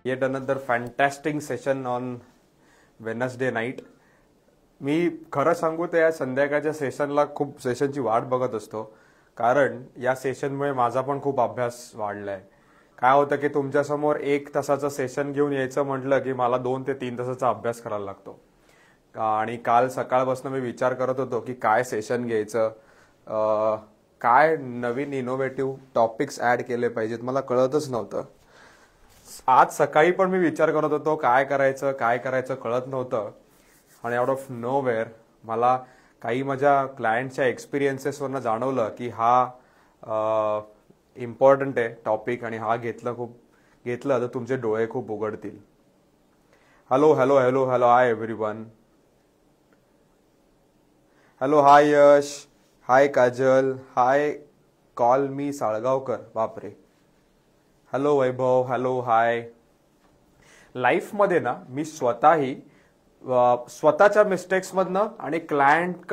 Yet another fantastic session on Wednesday night. मी खरं सांगू तर या संध्याकाळच्या सेशनला खूप सेशनची वाट बघत असतो, कारण या सेशनमुळे माझा पण खूप अभ्यास वाढलाय. काय होतं की तुमच्यासमोर 1 तासाचं सेशन घेऊन यायचं म्हटलं की मला 2 ते 3 तासाचा अभ्यास करायला लागतो. आणि काल सकाळपासून मी विचार करत होतो की काय सेशन घ्यायचं, काय नवीन इनोव्हेटिव्ह टॉपिक्स ऍड केले पाहिजेत, मला कळतच नव्हतं. आज सकाळी पण मी विचार करत होतो काय करायचं कळत नव्हतं. आणि आउट ऑफ नोवेअर मला काही माझ्या क्लायंटच्या एक्सपिरियन्सेसवरनं जाणवलं की हा इम्पॉर्टंट आहे टॉपिक, आणि हा घेतलं तर तुमचे डोळे खूप उघडतील. Hello hello hello hello hi everyone. Hello hi Yash, hi Kajal, hi कॉल मी साळगावकर, बापरे. Hello Vaibhav, hello hi. लाईफमध्ये ना मी स्वतःच्या मिस्टेक्समधनं आणि क्लायंट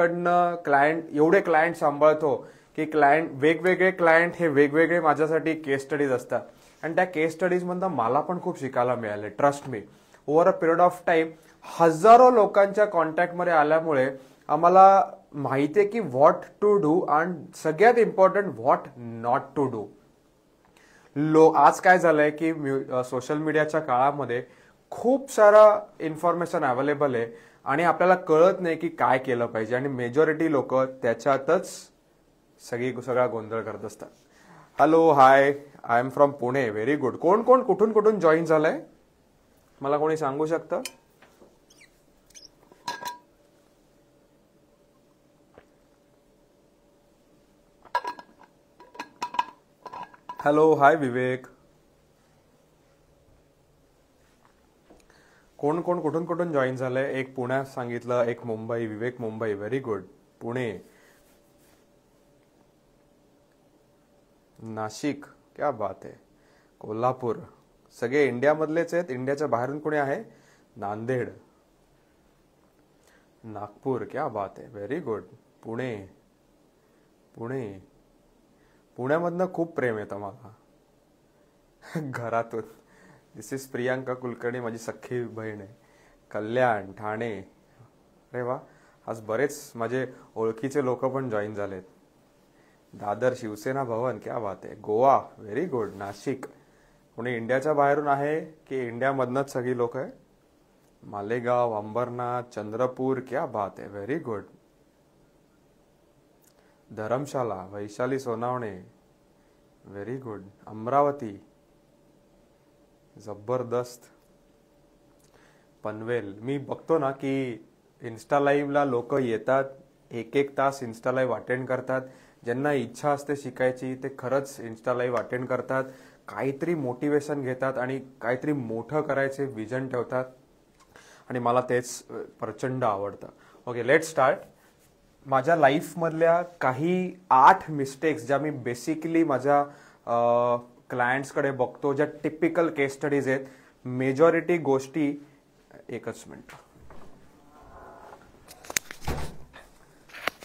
एवढे क्लायंट सांभाळतो की वेगवेगळे क्लायंट हे वेगवेगळे माझ्यासाठी केस स्टडीज असतात. आणि त्या केस स्टडीजमधनं मला पण खूप शिकायला मिळाले. Trust me, over a period of time हजारो लोकांच्या कॉन्टॅक्टमध्ये आल्यामुळे आम्हाला माहिती आहे की व्हॉट टू डू आणि सगळ्यात important what not to do. आज काय झालंय की सोशल मीडियाच्या काळामध्ये खूप सारा इन्फॉर्मेशन अवेलेबल आहे आणि आपल्याला कळत नाही की काय केलं पाहिजे, आणि मेजॉरिटी लोक त्याच्यातच सगळा गोंधळ करत असतात. Hello hi, I am from Pune. Very good. कोण कुठून जॉईन झालंय मला कोणी सांगू शकतं? हॅलो हाय विवेक. कोण कुठून जॉईन झालंय? एक पुण्यात सांगितलं, एक मुंबई. विवेक मुंबई, व्हेरी गुड. पुणे, नाशिक, क्या बात आहे. कोल्हापूर, सगळे इंडियामधलेच आहेत. इंडियाच्या बाहेरून कोणी आहे? नांदेड, नागपूर, क्या बात आहे, व्हेरी गुड. पुण्यामधनं खूप प्रेम येतं मला घरातून. दिस इज प्रियांका कुलकर्णी, माझी सख्खी बहीण आहे. कल्याण, ठाणे, अरे वा, आज बरेच माझे ओळखीचे लोक पण जॉईन झालेत. दादर, शिवसेना भवन, क्या बात आहे. Goa, very good. नाशिक, कोणी इंडियाच्या बाहेरून आहे की इंडियामधनच सगळी लोक आहे? मालेगाव, अंबरनाथ, चंद्रपूर, क्या बात आहे, very good. Dharamshala, Vaishali Sonawane, very good. Amravati, जबरदस्त. पनवेल, मी बघतो ना की इन्स्टा लाईव्हला लोक येतात, 1 तास इन्स्टा लाईव्ह अटेंड करतात. ज्यांना इच्छा असते शिकायची ते खरंच इन्स्टा लाईव्ह अटेंड करतात, काहीतरी मोटिवेशन घेतात आणि काहीतरी मोठं करायचे विजन ठेवतात, आणि मला तेच प्रचंड आवडतं. Okay, let's start. माझ्या लाईफमधल्या काही 8 मिस्टेक्स ज्या मी बेसिकली माझ्या क्लायंट्सकडे बघतो, ज्या टिपिकल केस स्टडीज आहेत. मेजॉरिटी गोष्टी, एकच मिनिट,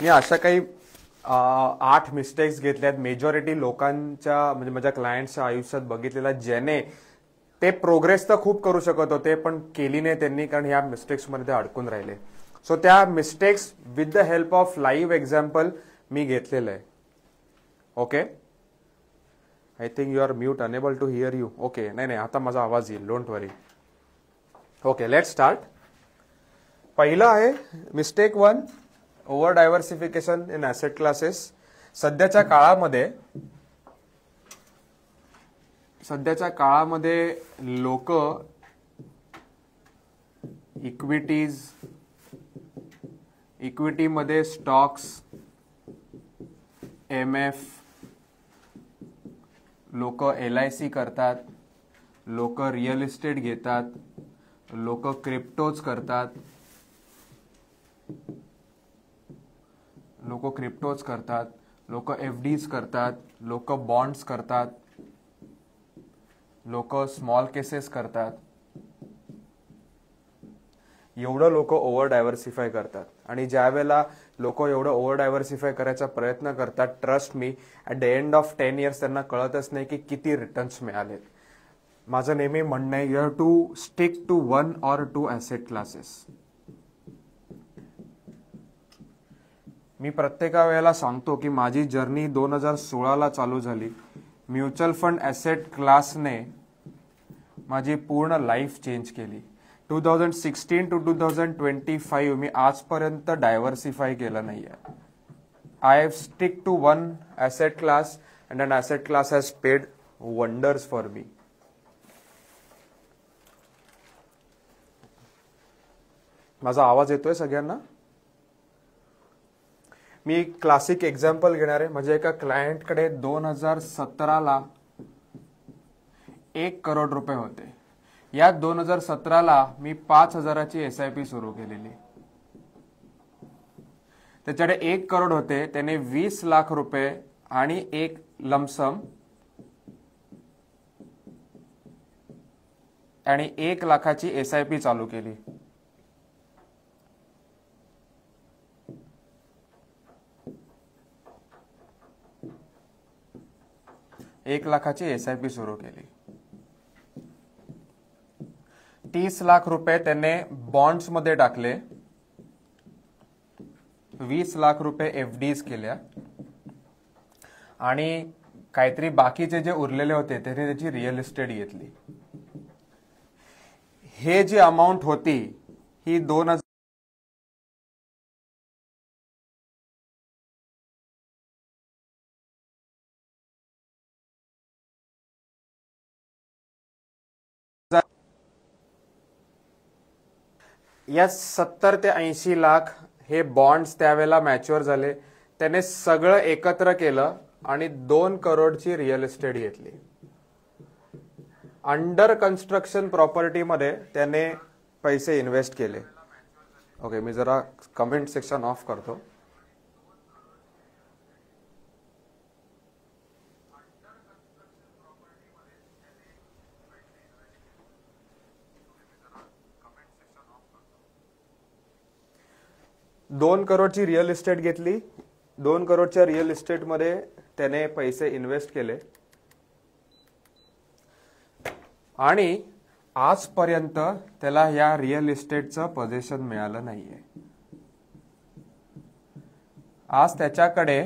मी अशा काही 8 मिस्टेक्स घेतल्यात मेजॉरिटी लोकांच्या, म्हणजे माझ्या क्लायंट्सच्या आयुष्यात बघितलेल्या, ज्याने ते प्रोग्रेस तर खूप करू शकत होते पण केली नाही त्यांनी, कारण ह्या मिस्टेक्समध्ये ते अडकून राहिले. सो त्या mistakes with the help of live example मी घेतलेलं आहे. Okay, I think you are mute, unable to hear you. Okay, नाही, आता माझा आवाज येईल, don't worry. Okay, let's start. पहिलं आहे mistake 1, over diversification in asset classes. सध्याच्या काळामध्ये लोक इक्विटीमध्ये स्टॉक्स, MF, लोक LIC करतात, लोक रिअल इस्टेट घेतात, लोक क्रिप्टोज करतात, लोक FDs करतात, लोक बॉन्ड्स करतात, लोक स्मॉल केसेस करतात. एवढं लोक ओव्हर डायव्हर्सिफाय करतात. आणि ज्या वेळेला लोक एवढं ओव्हर डायव्हर्सिफाय करायचा प्रयत्न करतात, trust me, at the end of 10 years त्यांना कळतच नाही की किती रिटर्न्स मिळालेत. माझं नेहमी म्हणणं आहे, you have to stick to 1 or 2 asset classes. मी प्रत्येका वेळेला सांगतो की माझी जर्नी 2016ला चालू झाली. म्युच्युअल फंड ॲसेट क्लासने माझी पूर्ण लाईफ चेंज केली. 2016 to 2025 मी आजपर्यंत डायव्हर्सिफाय केलं नाही आहे. I have stick to 1 asset class and an asset class has paid wonders for me. माझा आवाज येतोय सगळ्यांना? मी क्लासिक एक्झाम्पल घेणार आहे. म्हणजे एका क्लायंटकडे 2017ला 1 करोड रुपये होते. यात 2017ला मी 5,000ची SIP सुरू केलेली. त्याच्याकडे 1 करोड होते. त्याने 20 लाख रुपये आणि एक लमसम आणि 1 लाखाची SIP चालू केली. 1 लाखाची SIP सुरू केली. 30 लाख रुपये त्याने बॉन्ड्स मध्ये टाकले. 20 लाख रुपये FDs केल्या आणि काहीतरी बाकीचे जे उरलेले होते त्याने त्याची रिअल इस्टेट घेतली. हे जी अमाऊंट होती ही 2000 या 70 ते 80 लाख हे बॉन्ड्स त्यावेळेला मॅच्युअर झाले. त्याने सगळं एकत्र केलं आणि 2 करोडची रिअल इस्टेट घेतली. अंडर कन्स्ट्रक्शन प्रॉपर्टीमध्ये त्याने पैसे इन्व्हेस्ट केले. ओके, मी जरा कमेंट सेक्शन ऑफ करतो. दोन करोडची रिअल इस्टेट घेतली. 2 करोडच्या रिअल इस्टेटमध्ये त्याने पैसे इन्व्हेस्ट केले आणि आजपर्यंत त्याला या रिअल इस्टेटचं पोझिशन मिळालं नाहीये. आज त्याच्याकडे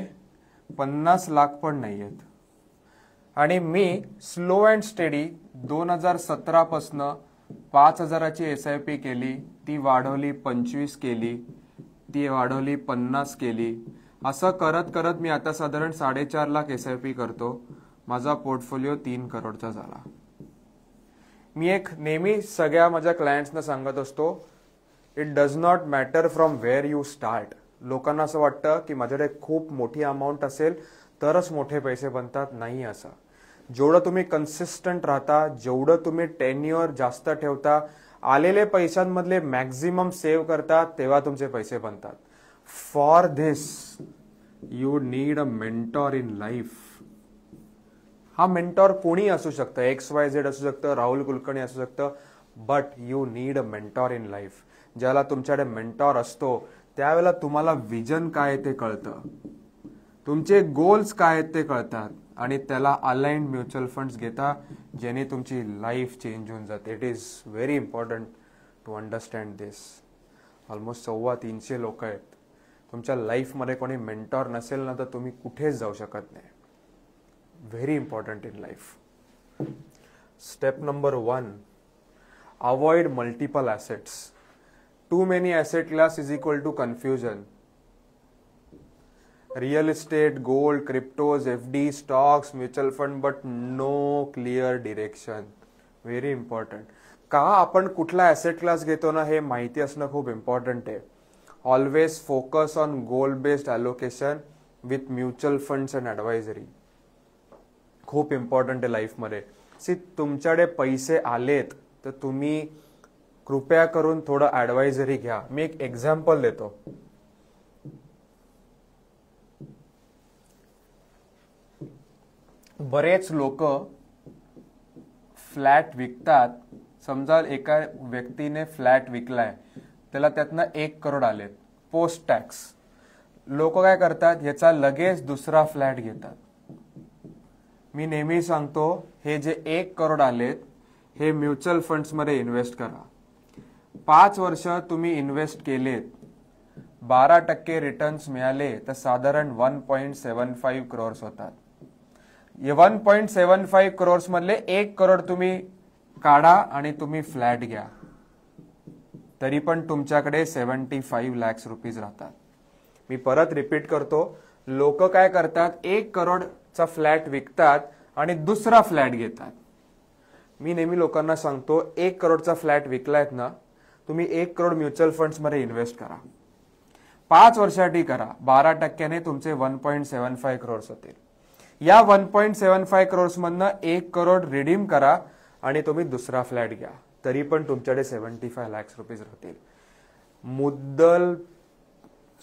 50 लाख पण नाहीयेत. आणि मी स्लो अँड स्टेडी 2017 पासून 5,000ची SIP केली. ती वाढवली 25 केली. ती वाढवली 50 केली. असं करत करत मी आता साधारण 4.5 लाख SIP करतो. माझा पोर्टफोलिओ 3 करोडचा झाला. मी एक नेहमी सगळ्या माझ्या क्लायंट्सना सांगत असतो, it does not matter from where you start. लोकांना असं वाटतं की माझ्याकडे खूप मोठी अमाऊंट असेल तरच मोठे पैसे बनतात. नाही असं. जेवढं तुम्ही कन्सिस्टंट राहता, जेवढं तुम्ही टेन्युअर जास्त ठेवता, आलेले पैशांमधले मॅक्झिमम सेव्ह करता, तेव्हा तुमचे पैसे बनतात. For this you need a mentor in life. हा मेंटॉर कोणी असू शकतं, XYZ असू शकतं, राहुल कुलकर्णी असू शकतं, but you need a mentor in life. ज्याला तुमच्याकडे मेंटॉर असतो त्यावेळेला तुम्हाला विजन काय ते कळतं, तुमचे गोल्स काय आहेत ते कळतात आणि त्याला अलाइन्ड म्युच्युअल फंड्स घेता, ज्याने तुमची लाईफ चेंज होऊन जाते. It is very important to understand this. Almost 350 लोक आहेत. तुमच्या लाईफमध्ये कोणी मेंटॉर नसेल ना तर तुम्ही कुठेच जाऊ शकत नाही. Very important in life. Step number 1, avoid multiple assets. Too many asset class is equal to confusion. Real estate, gold, cryptos, FD, stocks, mutual fund, but no clear direction. Very important. का आपण कुठला asset class घेतो ना हे माहिती असणं खूप important आहे. Always focus on goal based allocation with mutual funds and advisory. खूप इम्पॉर्टंट आहे लाईफमध्ये. तुमच्याकडे पैसे आलेत तर तुम्ही कृपया करून थोडं ॲडवायझरी घ्या. मी एक एक्झाम्पल देतो. बरेच लोक फ्लॅट विकतात. समजा एका व्यक्तीने फ्लॅट विकलाय, त्याला त्यातनं 1 करोड आलेत पोस्ट टॅक्स. लोक काय करतात, याचा लगेच दुसरा फ्लॅट घेतात. मी नेहमी सांगतो, हे जे 1 करोड आलेत हे म्युच्युअल फंड्स मध्ये इन्व्हेस्ट करा. 5 वर्ष तुम्ही इन्व्हेस्ट केलेत, 12% रिटर्न्स मिळाले तर साधारण 1.75 करोड्स होतात. 1.75 करोड्स मधले 1 करोड तुम्ही काढा आणि तुम्ही फ्लॅट घ्या, तरी पण तुमच्याकडे 75 लाख रुपीज राहतात. मी परत रिपीट करतो, लोक काय करतात, 1 करोडचा फ्लॅट विकतात आणि दुसरा फ्लॅट घेतात. मी नेहमी लोकांना सांगतो, 1 करोडचा फ्लॅट विकलायत ना, तुम्ही 1 करोड म्युच्युअल फंड्स मध्ये इन्व्हेस्ट करा, 5 वर्षासाठी करा, 12%ने तुमचे 1.75 करोड्स होतील. या 1.75 करोड्स मधनं 1 करोड रिडीम करा आणि तुम्ही दुसरा फ्लॅट घ्या, तरी पण तुमच्याकडे 75 लाख रुपीज राहतील. मुद्दल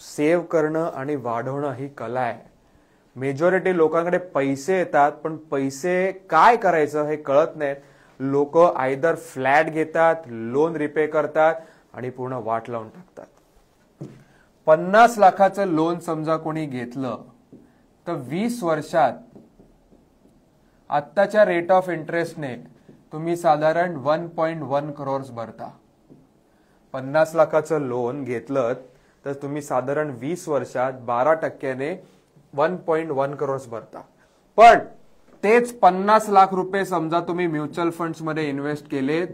सेव्ह करणं आणि वाढवणं ही कला आहे. मेजॉरिटी लोकांकडे पैसे येतात, पण पैसे काय करायचं हे कळत नाहीत. लोक आयदर फ्लॅट घेतात, लोन रिपे करतात आणि पूर्ण वाट लावून टाकतात. 50 लाखाचं लोन समजा कोणी घेतलं तर 20 वर्षात आत्ताच्या रेट ऑफ इंटरेस्टने तुम्ही साधारण 1.1 करोड्स भरता. 50 लाखाचं लोन घेतलं तर तुम्ही साधारण 20 वर्षात 12%ने 1.1 करोड्स भरता. पण तेच 50 लाख रुपये समजा तुम्ही म्युच्युअल फंड्स मध्ये इन्व्हेस्ट केलेत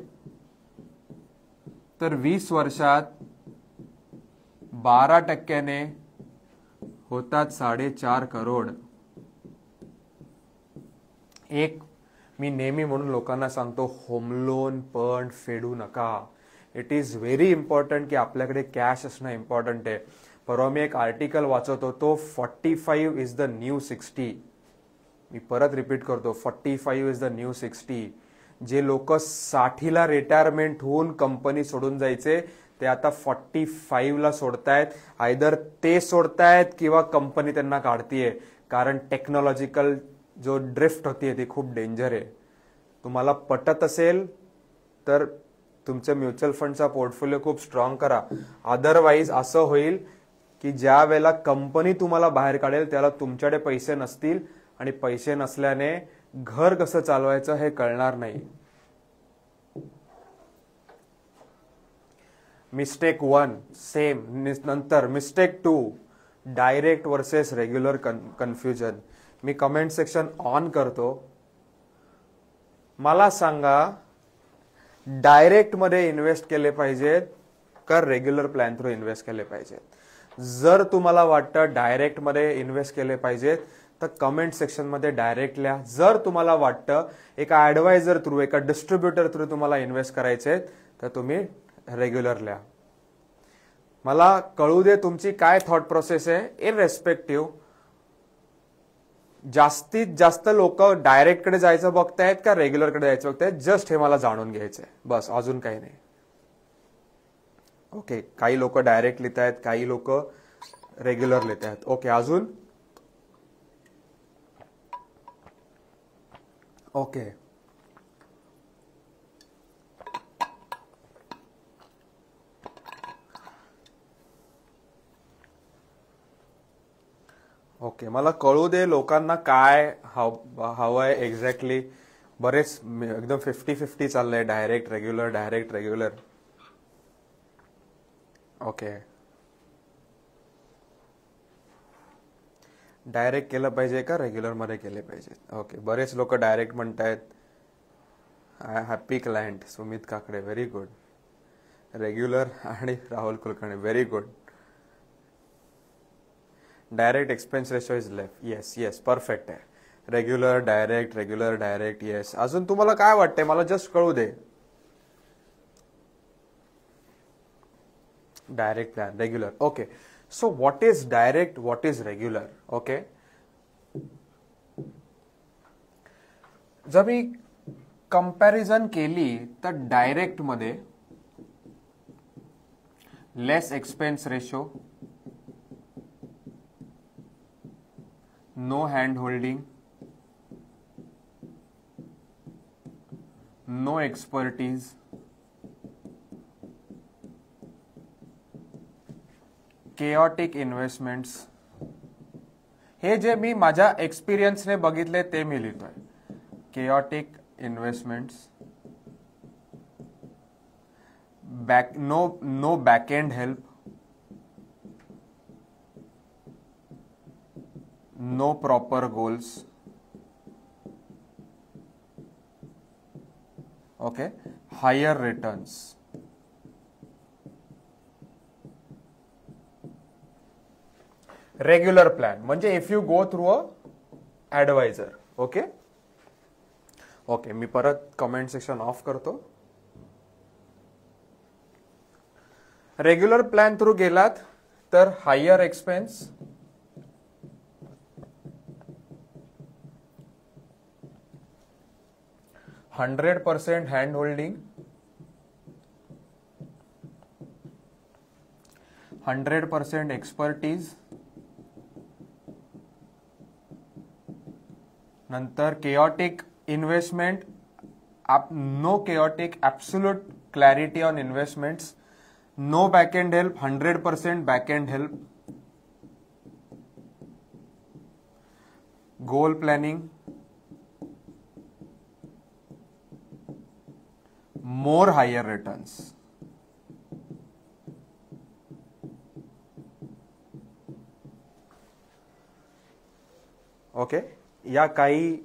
तर 20 वर्षात 12%ने होतात 4.5 करोड. मी नेहमी म्हणून लोकांना सांगतो, होम लोन पण फेडू नका. इट इज व्हेरी इम्पॉर्टंट की आपल्याकडे कॅश असणं इम्पॉर्टंट आहे. परवा मी एक आर्टिकल वाचत होतो, 45 इज द न्यू 60. मी परत रिपीट करतो, 45 इज द न्यू 60. जे लोक 60ला रिटायरमेंट होऊन कंपनी सोडून जायचे ते आता 45ला सोडतायत. आयदर ते सोडतायत किंवा कंपनी त्यांना काढतीये, कारण टेक्नॉलॉजिकल जो ड्रिफ्ट होतीये ती खूप डेंजर आहे. तुम्हाला पटत असेल तर तुमच्या म्युच्युअल फंडचा पोर्टफोलिओ खूप स्ट्रॉंग करा. अदरवाईज असं होईल की ज्या वेळेला कंपनी तुम्हाला बाहेर काढेल त्याला तुमच्याकडे पैसे नसतील आणि पैसे नसल्याने घर कसं चालवायचं हे कळणार नाही. Mistake 1 same. नंतर mistake 2 direct versus regular confusion. मी कमेंट सेक्शन ऑन करतो. मला सांगा, डायरेक्ट मध्ये इन्व्हेस्ट केले पाहिजेत का रेग्युलर प्लॅन थ्रू इन्व्हेस्ट केले पाहिजेत? जर तुम्हाला वाटतं डायरेक्ट मध्ये इन्व्हेस्ट केले पाहिजेत तर कमेंट सेक्शन मध्ये डायरेक्ट लिहा. जर तुम्हाला वाटतं एका ऍडवायझर थ्रू, एका डिस्ट्रीब्युटर थ्रू तुम्हाला इन्व्हेस्ट करायचे तर तुम्ही रेग्युलर लिहा. मला कळू दे तुमची काय थॉट प्रोसेस आहे. इररेस्पेक्टिव्ह, जास्तीत जास्त लोक डायरेक्ट कडे जायचं बघतायत का रेग्युलर कडे जायचं बघतायत? जस्ट हे मला जाणून घ्यायचंय, बस, अजून काही नाही. ओके, काही लोक डायरेक्ट लिहित आहेत, काही लोक रेग्युलर लिहित आहेत. ओके, अजून? ओके, ओके, मला कळू दे लोकांना काय हवंय एक्झॅक्टली. बरेच एकदम 50-50 चाललंय, direct regular, direct regular. Okay, direct केलं पाहिजे का रेग्युलर मध्ये केले पाहिजे? ओके, बरेच लोक डायरेक्ट म्हणतायत. Happy client Sumit Kakade, very good. Regular आणि Rahul Kulkarni, very good. Direct expense ratio is left. Yes yes, perfect आहे. Regular direct, regular direct. Yes, अजून तुम्हाला काय वाटतंय मला जस्ट कळू दे. Direct plan, regular. Okay, so what is direct, what is regular? Okay, जर मी कंपॅरिझन केली तर डायरेक्ट मध्ये less expense ratio, no hand holding, no expertise, chaotic investments. हे जे मी माझ्या एक्सपिरियन्सने बघितले ते मी लिहितोय. केऑटिक investments, no back end help, no proper goals, okay, higher returns. Regular plan म्हणजे if you go through a advisor. Okay okay, मी परत comment section off करतो. रेग्युलर प्लॅन थ्रू गेलात तर higher expense, 100% hand holding, 100% expertise, नंतर chaotic investment, no chaotic, absolute clarity on investments, no back end help, 100% back end help, goal planning, more higher returns. Okay, या काही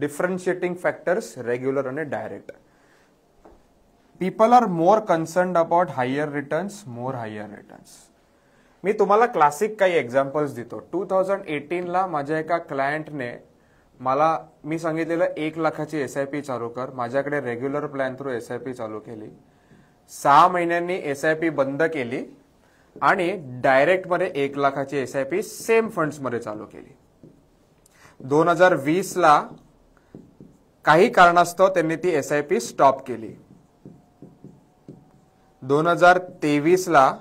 differentiating factors regular आणि direct. People are more concerned about higher returns, more higher returns. मी तुम्हाला classic काही examples देतो. 2018ला माझ्या एका क्लायंटने मी सांगितलेलं 1 लाखाची SIP चालू कर. माझ्याकडे रेग्युलर प्लॅन थ्रू SIP चालू केली. 6 महिन्यांनी SIP बंद केली आणि डायरेक्ट मध्ये 1 लाखाची SIP सेम फंड्स मध्ये चालू केली. 2020ला काही कारणास्तव त्यांनी ती SIP स्टॉप केली. 2023ला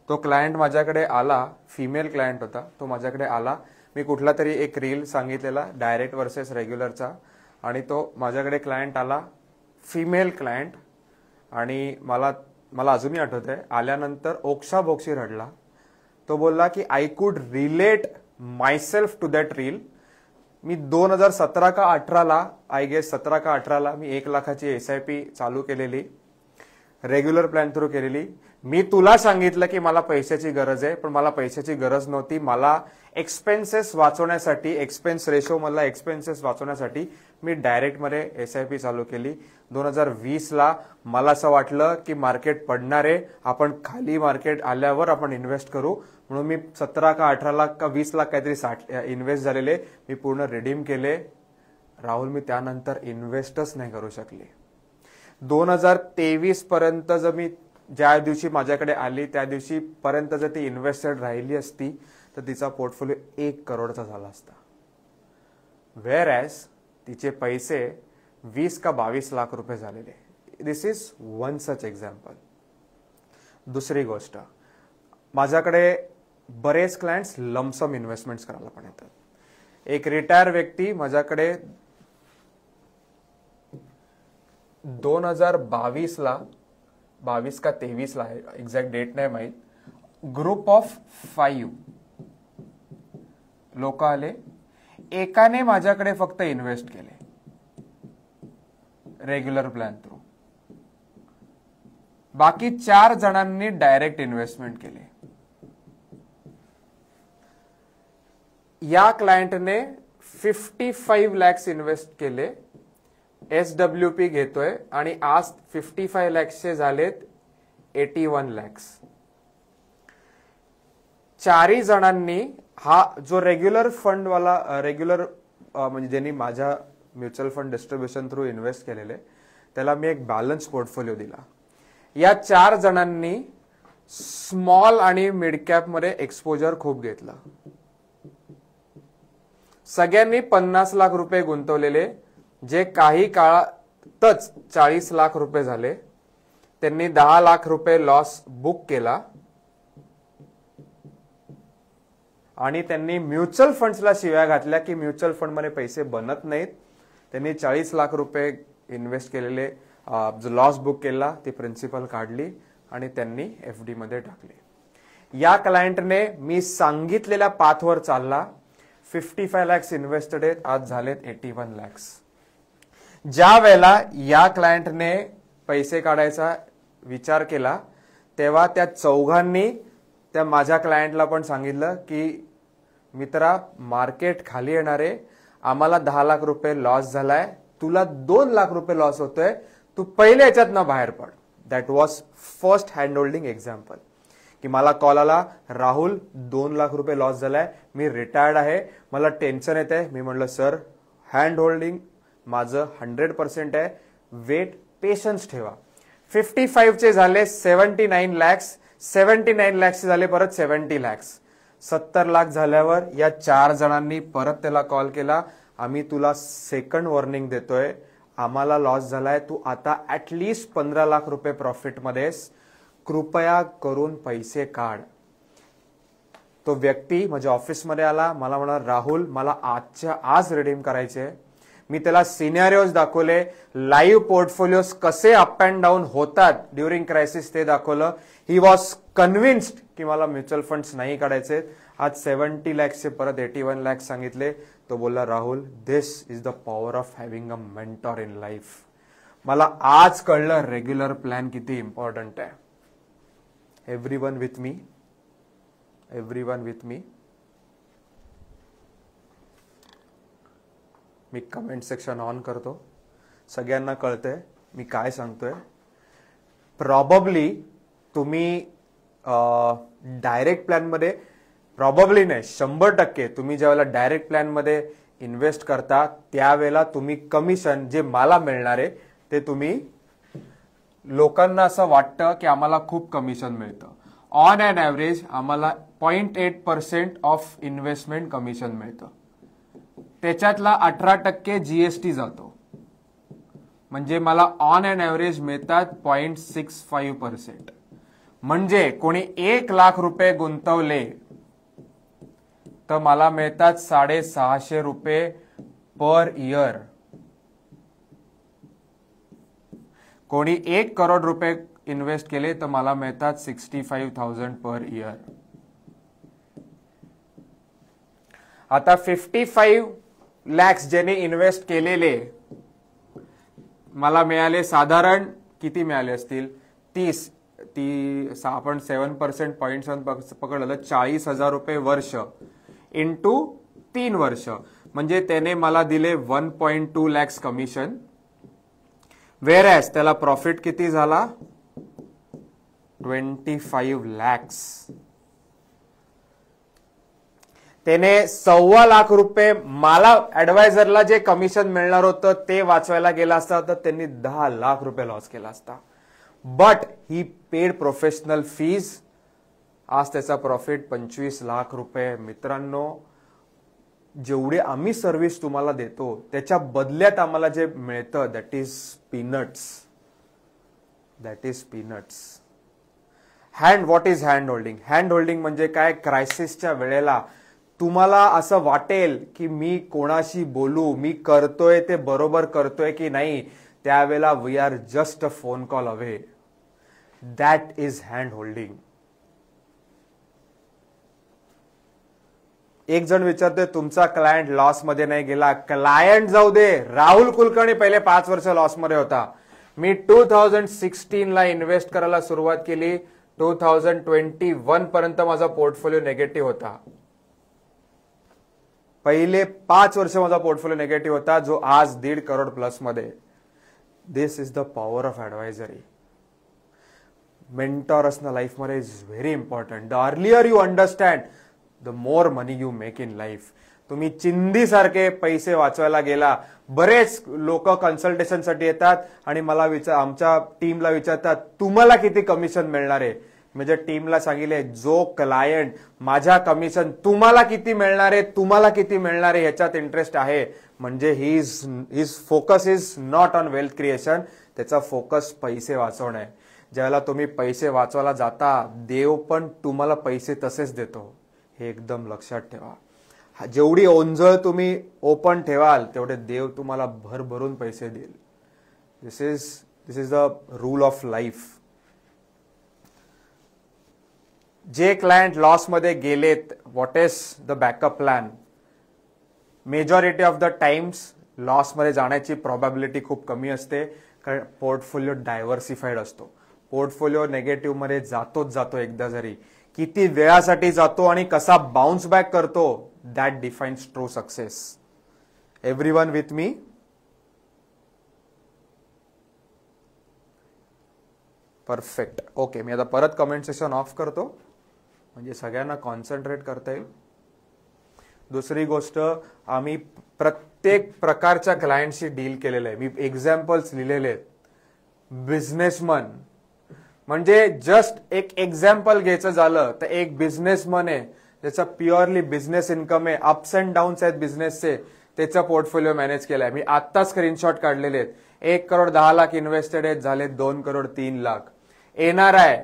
तो क्लायंट माझ्याकडे आला, फिमेल क्लायंट होता. तो माझ्याकडे आला, मी कुठला तरी एक रील सांगितलेला डायरेक्ट वर्सेस रेग्युलरचा, आणि तो माझ्याकडे क्लायंट आला, फिमेल क्लायंट, आणि मला अजूनही आठवतंय, आल्यानंतर ओक्साबोक्शी रडला. तो बोलला की I could relate myself to that reel. मी 2017 का 18ला, आय गेस 17 का 18ला मी 1 लाखाची SIP चालू केलेली, रेग्युलर प्लॅन थ्रू केलेली. मी तुला सांगितलं की मला पैशाची गरज आहे, पण मला पैशाची गरज नव्हती. मला एक्सपेन्सेस वाचवण्यासाठी, एक्सपेन्स रेशो मला एक्सपेन्सेस वाचवण्यासाठी मी डायरेक्ट मध्ये SIP चालू केली. 2020ला मला असं वाटलं की मार्केट पडणार आहे, आपण खाली मार्केट आल्यावर आपण इन्व्हेस्ट करू, म्हणून मी 17 का 18 लाख का 20 लाख काहीतरी इन्व्हेस्ट झालेले मी पूर्ण रिडीम केले. राहुल, मी त्यानंतर इन्व्हेस्टच नाही करू शकले. 2023 पर्यंत जर मी ज्या दिवशी माझ्याकडे आली त्या दिवशी पर्यंत जर ती इन्व्हेस्टेड राहिली असती तर तिचा पोर्टफोलिओ 1 करोडचा झाला असता. वेअर ॲज तिचे पैसे 20 का 22 लाख रुपये झालेले. दिस इज वन सच एक्झाम्पल. दुसरी गोष्ट, माझ्याकडे बरेच क्लायंट्स लमसम इन्व्हेस्टमेंट्स करायला पण येतात. एक रिटायर व्यक्ती माझ्याकडे 2022ला, 22 का 23ला आहे, एक्झॅक्ट डेट नाही माहीत, ग्रुप ऑफ 5 लोक आले. एकाने माझ्याकडे फक्त इन्व्हेस्ट केले रेग्युलर प्लॅन थ्रू, बाकी 4 जणांनी डायरेक्ट इन्व्हेस्टमेंट केले. या क्लायंटने 55 लॅक्स इन्व्हेस्ट केले, SWP घेतोय, आणि आज 55 लॅक्सचे झालेत 81 लॅक्स. 4 जणांनी हा जो रेग्युलर फंडवाला, रेग्युलर म्हणजे ज्यांनी माझ्या mutual fund distribution through invest केलेले, त्याला मी एक बॅलन्स पोर्टफोलिओ दिला. या 4 जणांनी स्मॉल आणि मिड कॅप मध्ये एक्सपोजर खूप घेतलं. सगळ्यांनी 50 लाख रुपये गुंतवलेले, जे काही काळातच 40 लाख रुपये झाले. त्यांनी 10 लाख रुपये लॉस बुक केला आणि त्यांनी म्युच्युअल फंड्सला शिव्या घातल्या की म्युच्युअल फंड मध्ये पैसे बनत नाहीत. त्यांनी 40 लाख रुपये इन्व्हेस्ट केलेले, जो लॉस बुक केला, ती प्रिन्सिपल काढली आणि त्यांनी FD मध्ये टाकले. या क्लायंटने मी सांगितलेल्या पाथवर चालला, 55 लॅक्स इन्व्हेस्टेड आहेत, आज झालेत 81 लॅक्स. ज्या वेळेला या क्लायंटने पैसे काढायचा विचार केला तेव्हा त्या चौघांनी त्या माझ्या क्लायंटला पण सांगितलं की मित्रा, मार्केट खाली येणार आहे, आम्हाला 10 लाख रुपये लॉस झालाय, तुला 2 लाख रुपये लॉस होतोय, तू पहिले याच्यातनं बाहेर पड. That was first hand holding example. की मला कॉल आला, राहुल 2 लाख रुपये लॉस झालाय, मी रिटायर्ड आहे, मला टेन्शन येत आहे. मी म्हटलं सर, हँड होल्डिंग माझं 100% आहे, वेट, पेशन्स ठेवा. 55 चे झाले 79 लॅक्स, 79 लॅक्स झाले परत 70 लॅक्स. 70 लाख झाल्यावर या 4 जणांनी परत त्याला कॉल केला, आम्ही तुला सेकंड वॉर्निंग देतोय, आम्हाला लॉस झालाय, तू आता ऍटलीस्ट 15 लाख रुपये प्रॉफिटमध्येस, कृपया करून पैसे काढ. तो व्यक्ती माझ्या ऑफिसमध्ये आला, मला म्हणाला राहुल, मला आजच्या आज रिडीम करायचे. मी त्याला सिनेरियोज दाखवले, लाईव्ह पोर्टफोलिओज कसे अप अँड डाऊन होतात ड्युरिंग क्रायसिस ते दाखवलं. ही वॉज कन्व्हिन्स्ड की मला म्युच्युअल फंड्स नाही काढायचे. आज 70 लॅक्सचे परत 81 लॅक्स सांगितले. तो बोलला Rahul, this is the power of having a mentor in life. मला आज कळलं रेग्युलर प्लॅन किती इम्पॉर्टंट आहे. Everyone with me, everyone with me. मी कमेंट सेक्शन ऑन करतो, सगळ्यांना कळतंय मी काय सांगतोय. प्रॉबब्ली तुम्ही डायरेक्ट प्लॅनमध्ये, प्रॉबब्ली नाही 100% तुम्ही ज्यावेळेला डायरेक्ट प्लॅनमध्ये इन्व्हेस्ट करता त्यावेळेला तुम्ही कमिशन जे मला मिळणार आहे ते तुम्ही, लोकांना असं वाटतं की आम्हाला खूप कमिशन मिळतं. ऑन अँड ॲव्हरेज आम्हाला 0.8% ऑफ इन्व्हेस्टमेंट कमिशन मिळतं. त्याच्यातला 18% जीएसटी जातो, म्हणजे मला ऑन अँड ॲव्हरेज मिळतात 0.65%. म्हणजे कोणी 1 लाख रुपये गुंतवले तर मला मिळतात 650 रुपये पर इयर. कोणी 1 करोड रुपये इन्व्हेस्ट केले तर मला मिळतात 65,000 पर इयर. आता 55 लॅक्स ज्याने इन्व्हेस्ट केलेले मला मिळाले, साधारण किती मिळाले असतील, 30, आपण 7% पॉईंट पकडलं 40,000 रुपये वर्ष इंटू 3 वर्ष, म्हणजे त्याने मला दिले 1.2 लॅक्स कमिशन. वेअरएज त्याला प्रॉफिट किती झाला, 25 लॅक्स. त्याने 1.25 लाख रुपये मला ऍडवायझरला जे कमिशन मिळणार होतं ते वाचवायला गेला असता तर त्यांनी 10 लाख रुपये लॉस केला असता. But he paid professional fees. आज त्याचा प्रॉफिट 25 लाख रुपये. मित्रांनो, जेवढे आम्ही सर्व्हिस तुम्हाला देतो त्याच्या बदल्यात आम्हाला जे मिळतं that is peanuts. That is peanuts. What is hand holding? Hand holding म्हणजे काय? क्रायसिसच्या वेळेला तुम्हाला असं वाटेल की मी कोणाशी बोलू, मी करतोय ते बरोबर करतोय की नाही, त्यावेळेला we are just a phone call away. That is hand holding. एक जण विचारतोय तुमचा क्लायंट लॉस मध्ये नाही गेला. क्लायंट जाऊ दे, राहुल कुलकर्णी पहिले 5 वर्ष लॉस मध्ये होता. मी 2016 ला इन्व्हेस्ट करायला सुरुवात केली. 2021 पर्यंत माझा पोर्टफोलिओ नेगेटिव्ह होता. पहिले 5 वर्ष माझा पोर्टफोलिओ नेगेटिव्ह होता, जो आज 1.5 करोड प्लस मध्ये. This is the power of advisory. Mentor असणं लाईफमध्ये is very important. The earlier you understand the more money you make in life. तुम्ही चिंदीसारखे पैसे वाचवायला गेला. बरेच लोक कन्सल्टेशनसाठी येतात आणि मला आमच्या टीमला विचारतात तुम्हाला किती कमिशन मिळणार आहे. म्हणजे टीमला सांगितले जो क्लायंट माझ्या कमिशन तुम्हाला किती मिळणार आहे, तुम्हाला किती मिळणार आहे ह्याच्यात इंटरेस्ट आहे, म्हणजे his focus is not on wealth creation. त्याचा फोकस पैसे वाचवणं आहे. ज्यावेळेला तुम्ही पैसे वाचवायला जाता देव पण तुम्हाला पैसे तसेच देतो. हे एकदम लक्षात ठेवा. जेवढी ओंजळ तुम्ही ओपन ठेवाल तेवढे देव तुम्हाला भरभरून पैसे देईल. This is the rule of life. जे क्लायंट लॉस मध्ये गेलेत, what is the backup plan? Majority of the times loss मध्ये जाण्याची प्रोबॅबिलिटी खूप कमी असते कारण पोर्टफोलिओ डायव्हर्सिफाईड असतो. पोर्टफोलिओ नेगेटिव्ह मध्ये जातोच जातो एकदा जरी. किती वेळासाठी जातो आणि कसा बाउन्स बॅक करतो, that defines true success. Everyone with me? Perfect. Okay, मी आता परत कमेंट सेक्शन ऑफ करतो म्हणजे सगळ्यांना कॉन्सन्ट्रेट करता येईल. दुसरी गोष्ट, आम्ही प्रत्येक प्रकारच्या क्लायंटशी डील केलेलं आहे. मी एक्झाम्पल्स लिहिलेले आहेत. बिझनेसमन म्हणजे जस्ट एक एक्झाम्पल घ्यायचं झालं तर एक बिझनेसमन आहे ज्याचा प्युअरली बिझनेस इन्कम आहे, अप्स अँड डाऊन्स आहेत बिझनेसचे, त्याचा पोर्टफोलिओ मॅनेज केलाय. मी आता स्क्रीनशॉट काढलेले आहेत. 1,10,00,000 इन्व्हेस्टेड आहेत, झाले 2,03,00,000. NRI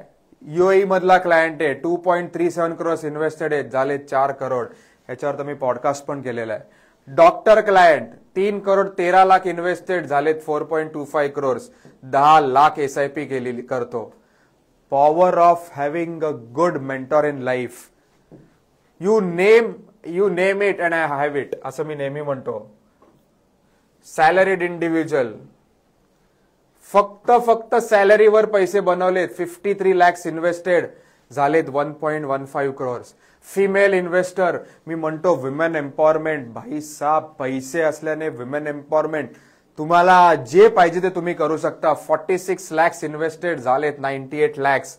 UAE मधला क्लायंट आहे, 2.37 crores इन्व्हेस्टेड आहेत, झाले 4 करोड. याच्यावर तर मी पॉडकास्ट पण केलेला आहे. डॉक्टर क्लायंट 3,13,00,000 इन्व्हेस्टेड, झालेत 4.25 crores, 10 लाख SIP केलेली करतो. Power of having a good mentor in life. You name it and I have it, असं मी नेहमी म्हणतो. सॅलरीड इंडिव्हिज्युअल, फक्त सॅलरीवर पैसे बनवलेत, 53 lakhs इन्व्हेस्टेड, झालेत 1.15 crores. फिमेल इन्व्हेस्टर, मी म्हणतो विमेन एम्पॉवरमेंट. भाई साहब, पैसे असल्याने विमेन एम्पॉवरमेंट, तुम्हाला जे पाहिजे ते तुम्ही करू शकता. 46 lakhs इन्व्हेस्टेड, झालेत 98 lakhs.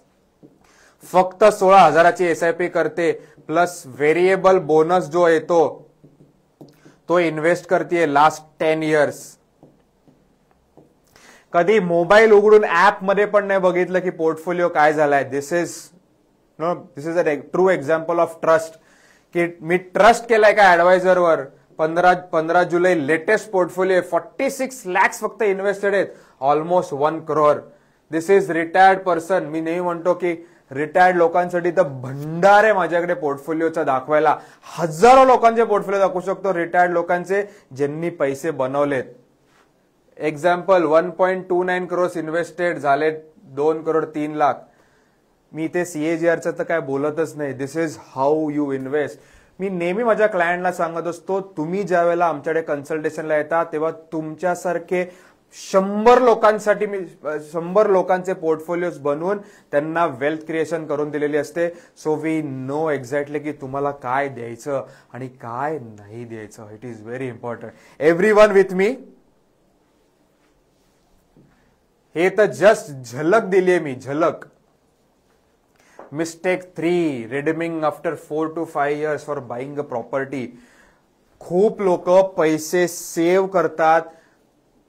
फक्त 16,000ची SIP करते, प्लस व्हेरिएबल बोनस जो येतो तो इन्व्हेस्ट करते लास्ट 10 years. कधी मोबाईल उघडून ऍप मध्ये पण नाही बघितलं की पोर्टफोलिओ काय झालाय. This is a true example of trust. की मी ट्रस्ट केलाय का ऍडवायझरवर. 15 जुलै लेटेस्ट पोर्टफोलिओ, 46 lakhs फक्त इन्व्हेस्टेड आहेत, ऑलमोस्ट 1 crore. दिस इज रिटायर्ड पर्सन. मी नेहमी म्हणतो की रिटायर्ड लोकांसाठी तर भंडार आहे माझ्याकडे पोर्टफोलिओचा दाखवायला. हजारो लोकांचे पोर्टफोलिओ दाखवू शकतो रिटायर्ड लोकांचे ज्यांनी पैसे बनवलेत. एक्झाम्पल, 1.29 crores इन्व्हेस्टेड, झाले 2,03,00,000. मी ते CAGRचं तर काय बोलतच नाही. दिस इज हाऊ यू इन्व्हेस्ट. मी नेहमी माझ्या क्लायंटला सांगत असतो, तुम्ही ज्या वेळेला आमच्याकडे कन्सल्टेशनला येता तेव्हा तुमच्यासारखे 100 लोकांसाठी मी 100 लोकांचे पोर्टफोलिओज बनवून त्यांना वेल्थ क्रिएशन करून दिलेली असते. सो वी नो एक्झॅक्टली की तुम्हाला काय द्यायचं आणि काय नाही द्यायचं. It is very important. Everyone with मी? हे तर जस्ट झलक दिलीये मी, झलक. Mistake 3, redeeming after 4 to 5 years for buying a property. खूप लोक पैसे सेव्ह करतात,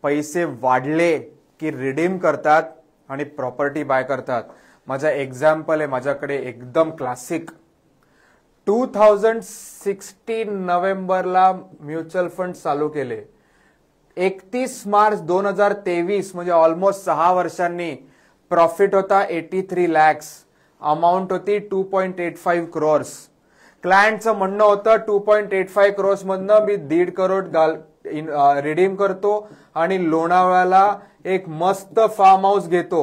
पैसे वाढले की रिडीम करतात आणि प्रॉपर्टी बाय करतात. माझा एक्झाम्पल आहे माझ्याकडे एकदम क्लासिक. 2016 नोव्हेंबरला म्युच्युअल फंड चालू केले. 31 मार्च 2023 म्हणजे ऑलमोस्ट 6 वर्षांनी प्रॉफिट होता 83 lakhs. अमाऊंट होती 2.85 crores. क्लायंटचं म्हणणं होतं 2.85 crores मधनं मी 1.5 crore रिडीम करतो आणि लोणावळ्याला एक मस्त फार्म हाऊस घेतो.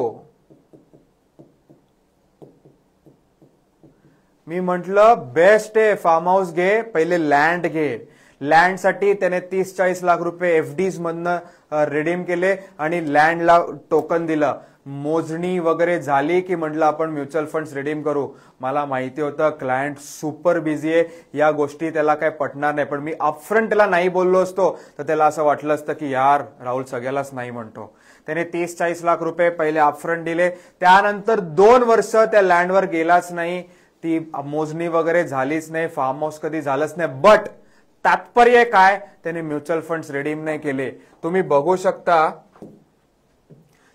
मी म्हटलं बेस्ट आहे, फार्म हाऊस घे, पहिले लँड घे. लँडसाठी त्याने 30-40 लाख रुपये FDs मधनं रिडीम केले आणि लँडला टोकन दिलं. मोजणी वगैरे झाली की म्हटलं आपण म्युच्युअल फंड्स रिडीम करू. मला माहिती होतं क्लायंट सुपर बिझी आहे, या गोष्टी त्याला काय पटणार नाही. पण मी अपफ्रंट त्याला नाही बोललो असतो तर त्याला असं वाटलं असतं की यार राहुल सगळ्यालाच नाही म्हणतो. त्याने 30-40 लाख रुपये पहिले अपफ्रंट दिले. त्यानंतर 2 वर्ष त्या लँडवर गेलाच नाही, ती मोजणी वगैरे झालीच नाही, फार्म हाऊस कधी झालंच नाही. बट तात्पर्य काय, त्याने म्युच्युअल फंड्स रिडीम नाही केले. तुम्ही बघू शकता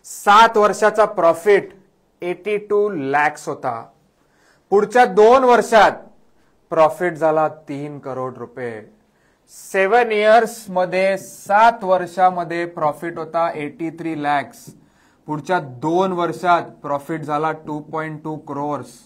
7 वर्षाचा प्रॉफिट 82 lakhs होता. पुढच्या 2 वर्षात प्रॉफिट झाला 3 करोड रुपये. 7 years मध्ये 7 वर्षामध्ये प्रॉफिट होता 83 lakhs. पुढच्या 2 वर्षात प्रॉफिट झाला 2.2 crores.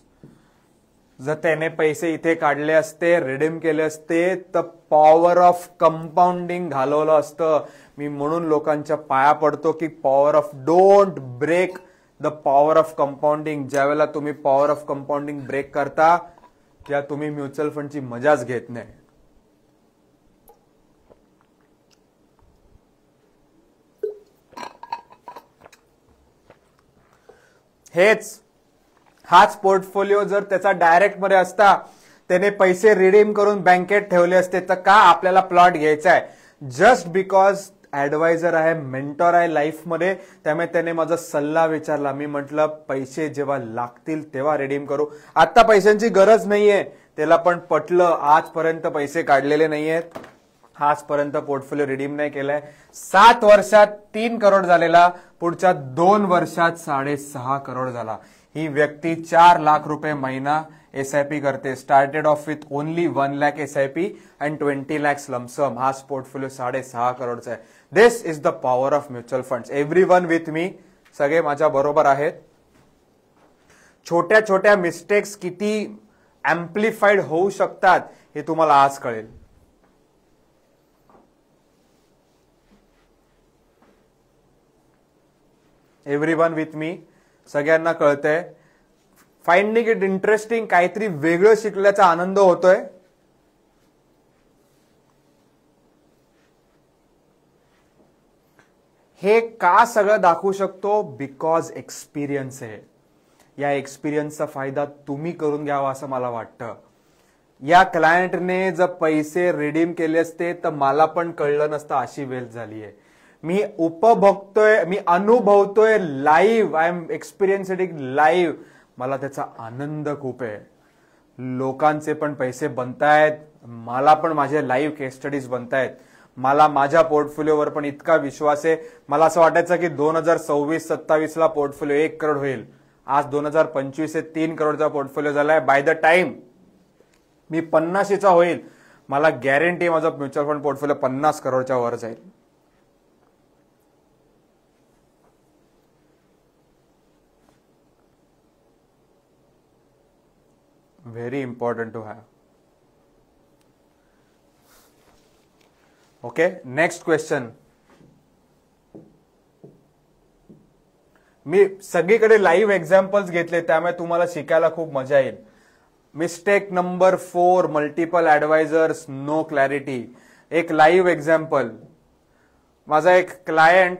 जर त्याने पैसे इथे काढले असते, रिडीम केले असते तर पॉवर ऑफ कंपाऊंडिंग घालवलं असतं. मी म्हणून लोकांच्या पाया पडतो की power of don't break the power of compounding. ज्यावेळेला तुम्ही पॉवर ऑफ कंपाऊंडिंग ब्रेक करता त्या तुम्ही म्युच्युअल फंडची मजाच घेत नाही. हाच पोर्टफोलिओ जर त्याचा डायरेक्ट मध्ये असता, त्याने पैसे रिडीम करून बँकेत ठेवले असते, तर का आपल्याला प्लॉट घ्यायचा आहे? जस्ट बिकॉज ऍडवायझर आहे, मेंटॉर आहे लाईफमध्ये, त्यामुळे त्याने माझा सल्ला विचारला. मी म्हटलं पैसे जेव्हा लागतील तेव्हा रिडीम करू, आता पैशांची गरज नाहीये. त्याला पण पटलं. आजपर्यंत पैसे काढलेले नाहीयेत, आजपर्यंत पोर्टफोलिओ रिडीम नाही केलाय. 7 वर्षात 3 करोड झालेला, पुढच्या 2 वर्षात 6.5 करोड झाला. ही व्यक्ती 4 लाख रुपये महिना एसआयपी करते. Started off with only 1 lakh SIP and 20 lakhs lump sum. हाच पोर्टफोलिओ 6.5 करोडचा आहे. This is the power of mutual funds. Everyone with me, सगळे माझ्या बरोबर आहेत. छोट्या छोट्या मिस्टेक्स किती अँप्लिफाईड होऊ शकतात हे तुम्हाला आज कळेल. एव्हरीवन विथ मी, सगळ्यांना कळतंय. फाइंडिंग इट इंटरेस्टिंग, काहीतरी वेगळं शिकल्याचा आनंद होतोय. हे का सगळं दाखवू शकतो? बिकॉज एक्सपिरियन्स आहे. या एक्सपिरियन्सचा फायदा तुम्ही करून घ्यावा असं मला वाटतं. या क्लायंटने जर पैसे रिडीम केले असते तर मला पण कळलं नसतं अशी वेळ झाली आहे. मी उपभोगतोय, मी अनुभवतोय live. I am experiencing live. मला त्याचा आनंद खूप आहे. लोकांचे पण पैसे बनतायत, मला पण माझे लाईव्ह केस स्टडीज बनतायत. मला माझ्या पोर्टफोलिओवर पण इतका विश्वास आहे. मला असं वाटायचं की 2026-27 ला पोर्टफोलिओ 1 करोड होईल. आज 2025 3 करोडचा पोर्टफोलिओ झालाय. बाय द टाइम मी 50चा होईल, मला गॅरंटी माझा म्युच्युअल फंड पोर्टफोलिओ 50 करोडच्या वर जाईल. Very important to have. Okay, next question. मी सगळीकडे लाईव्ह एक्झाम्पल्स घेतले, त्यामुळे तुम्हाला शिकायला खूप मजा येईल. Mistake number 4, multiple advisors, no clarity. एक लाईव्ह एक्झाम्पल. माझा एक क्लायंट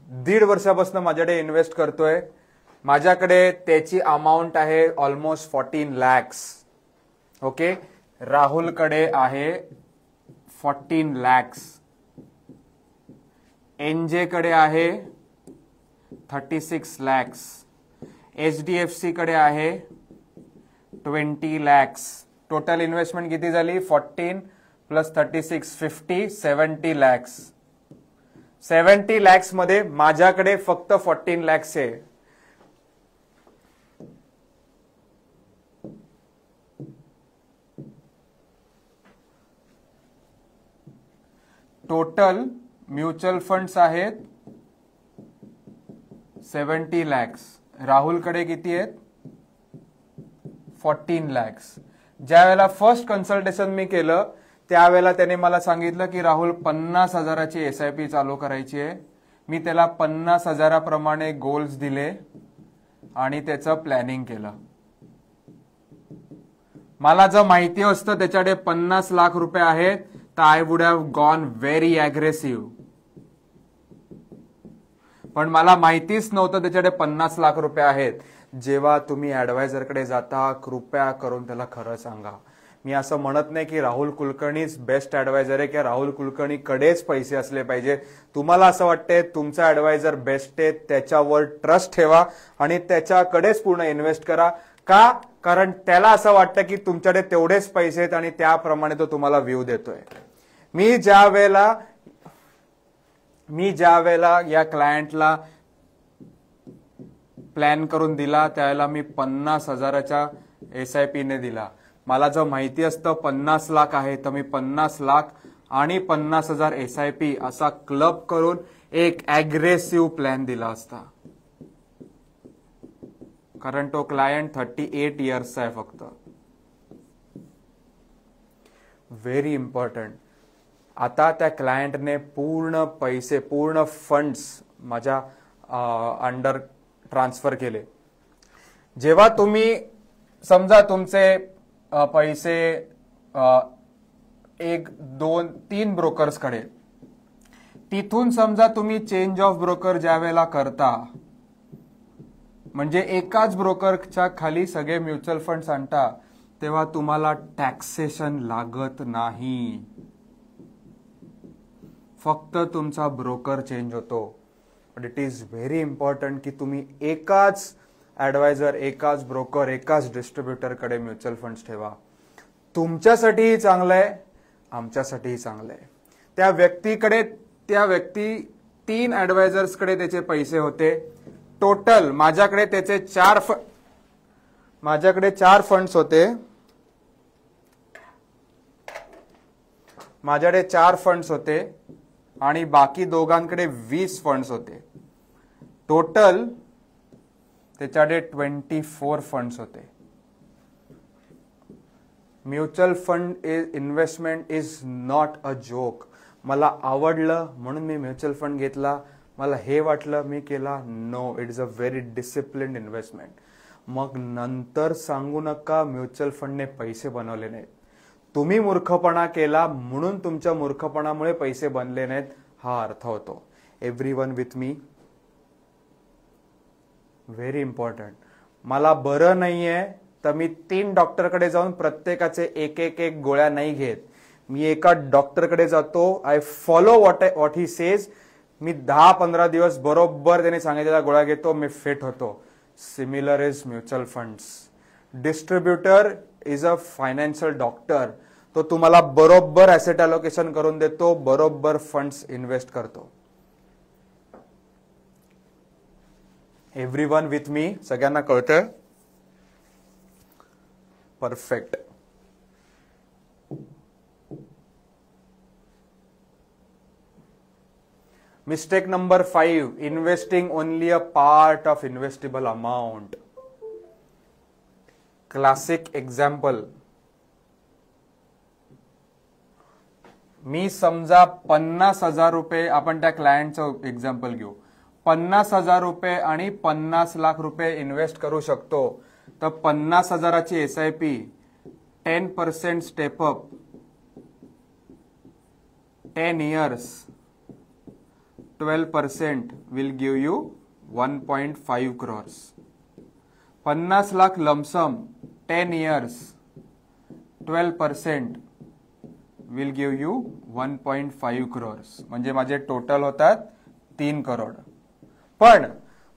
1.5 वर्षापासून माझ्याकडे इन्व्हेस्ट करतोय. माझ्याकडे त्याची अमाऊंट आहे ऑलमोस्ट 14 lakhs. ओके, राहुलकडे आहे 14 lakhs. एनजे कडे आहे 36 lakhs. एचडीएफसी कडे आहे 20 lakhs. टोटल इन्व्हेस्टमेंट किती झाली? 14 + 36 50, 70 lakhs. 70 lakhs मध्ये माझ्याकडे फक्त 14 lakhs आहे. टोटल म्युच्युअल फंड्स आहेत 70 lakhs. राहुलकडे किती आहेत? 14 lakhs. ज्या वेळेला फर्स्ट कन्सल्टेशन मी केलं त्यावेळेला त्याने मला सांगितलं की राहुल 50,000ची एसआयपी चालू करायची आहे. मी त्याला 50,000 प्रमाणे गोल्स दिले आणि त्याचं प्लॅनिंग केलं. मला जर माहिती असतं त्याच्याकडे 50 लाख रुपये आहेत तर I would have gone very aggressive. पण मला माहितीच नव्हतं त्याच्याकडे 50 लाख रुपये आहेत. जेव्हा तुम्ही ऍडवायझरकडे जाता, कृपया करून त्याला खरं सांगा. मी असं म्हणत नाही की राहुल कुलकर्णीच बेस्ट ऍडवायझर आहे किंवा राहुल कुलकर्णीकडेच पैसे असले पाहिजे. तुम्हाला असं वाटतंय तुमचा ऍडवायझर बेस्ट आहे, त्याच्यावर ट्रस्ट ठेवा आणि त्याच्याकडेच पूर्ण इन्व्हेस्ट करा. का? कारण त्याला असं वाटतं की तुमच्याकडे तेवढेच पैसे आहेत आणि त्याप्रमाणे तो तुम्हाला व्ह्यू देतोय. मी ज्या वेळेला या क्लायंटला प्लॅन करून दिला त्यावेळेला मी 50,000च्या एसआयपी ने दिला. मला जर माहिती असतं 50 लाख आहे तर मी 50 लाख आणि 50,000 एसआयपी असा क्लब करून एक अग्रेसिव्ह प्लॅन दिला असता. कारण तो क्लायंट 38 इयर्सचा आहे फक्त. Very important. आता त्या क्लायंटने पूर्ण पैसे, पूर्ण फंड्स माझ्या अंडर ट्रान्सफर केले. जेव्हा तुम्ही समजा तुमचे पैसे 1, 2, 3 ब्रोकर्सकडे, तिथून समजा तुम्ही चेंज ऑफ ब्रोकर ज्या वेळेला करता म्हणजे एकाच ब्रोकरच्या खाली सगळे म्युच्युअल फंड्स आणता तेव्हा तुम्हाला टॅक्सेशन लागत नाही, फक्त तुमचा ब्रोकर चेंज होतो. But it is very important की तुम्ही एकाच ऍडवायझर, एकाच ब्रोकर, एकाच डिस्ट्रीब्युटरकडे म्युच्युअल फंड्स ठेवा. तुमच्यासाठीही चांगलं आहे, आमच्यासाठीही चांगलं आहे. त्या व्यक्ती 3 ऍडवायझर्सकडे त्याचे पैसे होते. टोटल माझ्याकडे त्याचे 4 फंड्स होते. माझ्याकडे 4 फंड्स होते आणि बाकी दोघांकडे 20 फंड्स होते. टोटल त्याच्याकडे 24 फंड्स होते. Mutual fund investment is not a joke. मला आवडलं म्हणून मी म्युच्युअल फंड घेतला, मला हे वाटलं मी केला. No, it is a very disciplined investment. मग नंतर सांगू नका म्युच्युअल फंडने पैसे बनवले नाहीत. तुम्ही मूर्खपणा केला म्हणून तुमच्या मूर्खपणामुळे पैसे बनले नाहीत, हा अर्थ होतो. Everyone with me. Very important. मला बरं नाहीये तर मी 3 डॉक्टरकडे जाऊन प्रत्येकाचे एक गोळ्या नाही घेत. मी एका डॉक्टरकडे जातो. I follow what he says. मी 10-15 दिवस बरोबर त्याने सांगितलेल्या गोळ्या घेतो, मी फिट होतो. Similar is mutual funds. Distributor is a financial doctor. तो तुम्हाला बरोबर ऍसेट अलोकेशन करून देतो, बरोबर फंड्स इन्व्हेस्ट करतो. Everyone with me. सगळ्यांना कळतंय? Perfect. Mistake number 5, investing only a part of investable amount. Classic example. मी समजा 50,000 रुपये, आपण त्या क्लायंटचं एक्झाम्पल घेऊ, 50,000 रुपये आणि 50 लाख रुपये इन्व्हेस्ट करू शकतो. तर 50,000ची SIP 10% step up 10 years 12% will give you 1.5 crores. 50 lakh lump sum 10 years 12% will give you 1.5 crores. म्हणजे माझे टोटल होतात 3 करोड. पण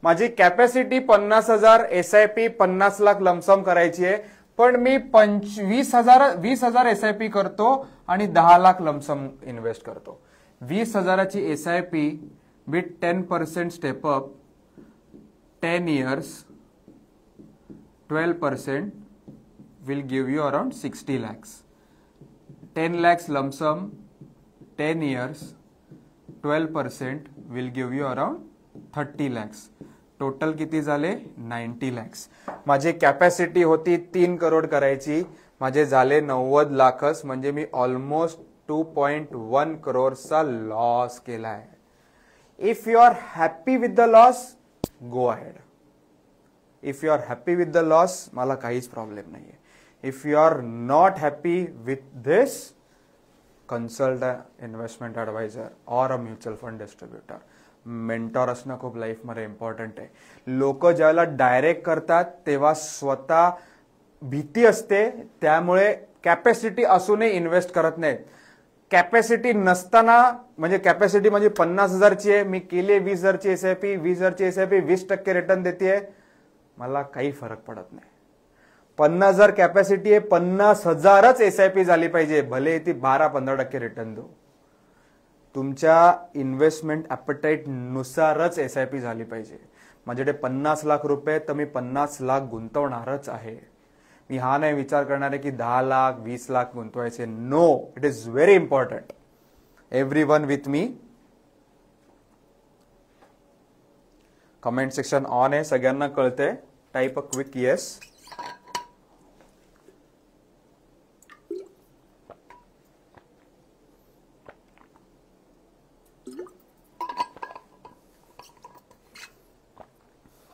माझी कॅपॅसिटी 50,000 SIP 50 लाख लमसम करायची आहे, पण मी 20,000 SIP करतो आणि 10 लाख लमसम इन्व्हेस्ट करतो. 20,000ची SIP with 10% step up 10 years 12% will give you around 60 lakhs. 10 lakhs lump sum 10 years 12% will give you around 30 lakhs. Total किती झाले? 90 lakhs. माझी कॅपॅसिटी होती 3 करोड करायची, माझे झाले 90 लाखच. म्हणजे मी ऑलमोस्ट 2.1 करोडचा लॉस केलाय. If you are happy with the loss, go ahead. If you are happy with the loss, मला काहीच प्रॉब्लेम नाहीये. If you are not happy with this, consult a investment advisor or a mutual fund distributor. Mentor असणं खूप लाईफमध्ये important आहे. लोक ज्यावेळेला direct करतात तेव्हा स्वतः भीती असते, त्यामुळे कॅपॅसिटी असूनही इन्व्हेस्ट करत नाहीत. कॅपॅसिटी नसताना, म्हणजे कॅपॅसिटी म्हणजे 50,000ची आहे, मी केली 20,000ची SIP, 20,000ची SIP 20% रिटर्न देते, मला काही फरक पडत नाही. 50,000 कॅपॅसिटी आहे, 50,000च SIP झाली पाहिजे, भले ती 12-15% रिटर्न देऊ. तुमच्या इन्व्हेस्टमेंट ॲपेटाईट नुसारच SIP झाली पाहिजे. माझ्याकडे 50 लाख रुपये, तर मी 50 लाख गुंतवणारच आहे. मी हा नाही विचार करणार आहे की 10 लाख 20 लाख गुंतवायचे. No, it is very important. Everyone with me. Comment section on आहे, सगळ्यांना कळते. Type a quick yes.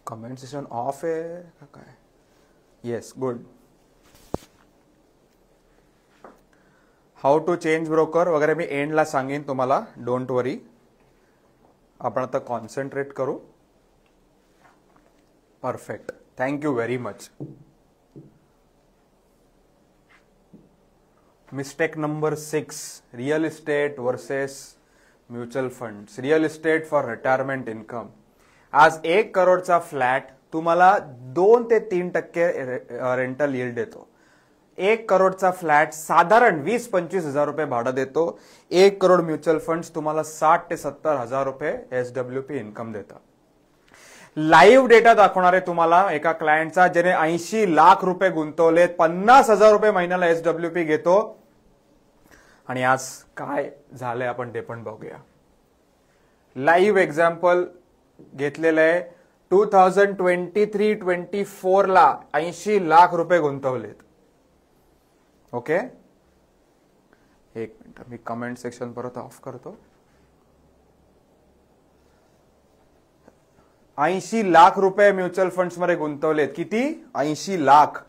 Comment section off आहे का काय? Yes, good. How to change broker वगैरे मी एंडला सांगेन तुम्हाला, डोंट वरी. आपण आता कॉन्सन्ट्रेट करू. Perfect, thank you very much. Mistake number 6, real estate versus mutual funds. Real estate for retirement income. आज 1 करोडचा फ्लॅट तुम्हाला 2 ते 3% रेंटल यील्ड देतो. 1 करोडचा फ्लॅट साधारण 20-25 हजार रुपये भाडं देतो. 1 करोड म्युच्युअल फंड्स तुम्हाला 60 ते 70 हजार रुपये SWP इन्कम देतात. लाईव्ह डेटा दाखवणारे तुम्हाला एका क्लायंटचा ज्याने 80 लाख रुपये गुंतवले, 50 हजार रुपये महिन्याला SWP घेतो. आणि आज काय झालंय आपण ते पण बघूया. लाईव्ह एक्झाम्पल घेतलेलं आहे. 2023-24 ला 80 लाख रुपये गुंतवलेत. ओके, एक मिनिट, मी कमेंट सेक्शन परत ऑफ करतो. 80 लाख रुपये म्युच्युअल फंड्स मध्ये गुंतवलेत. किती? 80 लाख.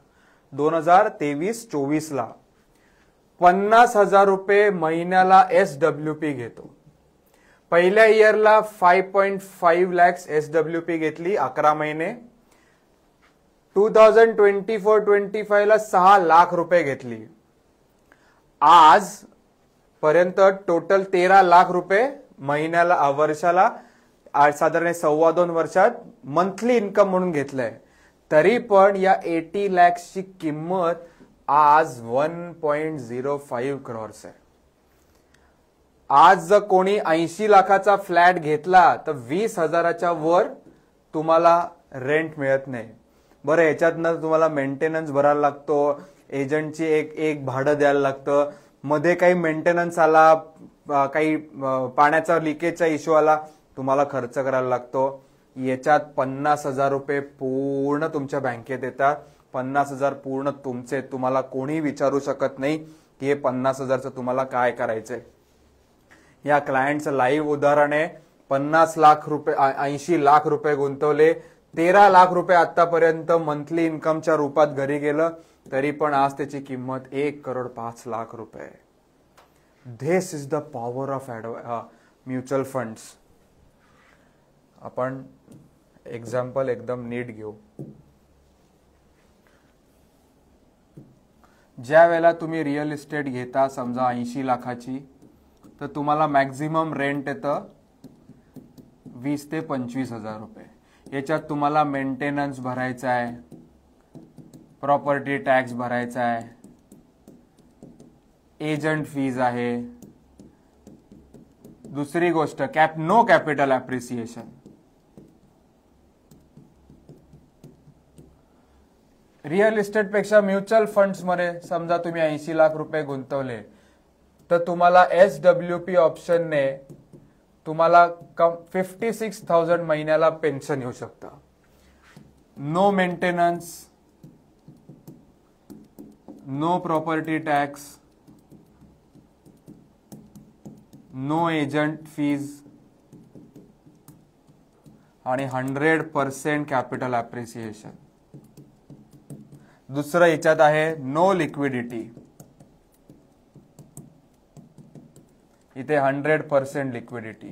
2023-24 ला 50 हजार रुपये महिन्याला SWP घेतो. पहिल्या इयरला 5.5 lakhs SWP घेतली 11 महिने. 2024-25 ला 6 लाख रुपये घेतली. आज पर्यंत टोटल 13 लाख रुपये महिन्याला वर्षाला साधारण 2.25 वर्षात मंथली इन्कम म्हणून घेतलंय. तरी पण या 80 लॅक्सची किंमत आज 1.05 crores आहे. आज जर कोणी 80 लाखाचा फ्लॅट घेतला तर 20 हजाराच्या वर तुम्हाला रेंट मिळत नाही. बरं, याच्यातनं तुम्हाला मेंटेनन्स भरायला लागतो, एजंटची एक भाडं द्यायला लागतं, मध्ये काही मेंटेनन्स आला, काही पाण्याचा लिकेजचा इश्यू आला, तुम्हाला खर्च करायला लागतो. याच्यात 50 हजार रुपये पूर्ण तुमच्या बँकेत येतात. 50 हजार पूर्ण तुमचे. तुम्हाला कोणी विचारू शकत नाही की हे 50 हजारचं तुम्हाला काय करायचंय. या क्लायंटचं लाईव्ह उदाहरण आहे. 50 लाख रुपये 80 लाख रुपये गुंतवले, 13 लाख रुपये आतापर्यंत मंथली इन्कमच्या रूपात घरी गेलं, तरी पण आज त्याची किंमत 1.05 crore रुपये. This is the power of mutual funds. आपण एक्झाम्पल एकदम नीट घेऊ. ज्या वेळेला तुम्ही रिअल इस्टेट घेता समजा 80 लाखाची, तर तुम्हाला मॅक्झिमम रेंट येतं 20 ते 25 हजार रुपये. याच्यात तुम्हाला मेंटेनन्स भरायचा आहे, प्रॉपर्टी टॅक्स भरायचा आहे, एजंट फीज आहे. दुसरी गोष्ट no capital appreciation. Real estate पेक्षा म्युच्युअल फंड्स मध्ये समजा तुम्ही 80 लाख रुपये गुंतवले, तर तुम्हाला SWP ऑप्शनने तुम्हाला 56,000 महिन्याला पेन्शन येऊ शकतं. No maintenance, no property tax, no agent fees आणि 100% कॅपिटल ॲप्रिसिएशन. दुसरं याच्यात आहे नो लिक्विडिटी. इथे 100% लिक्विडिटी.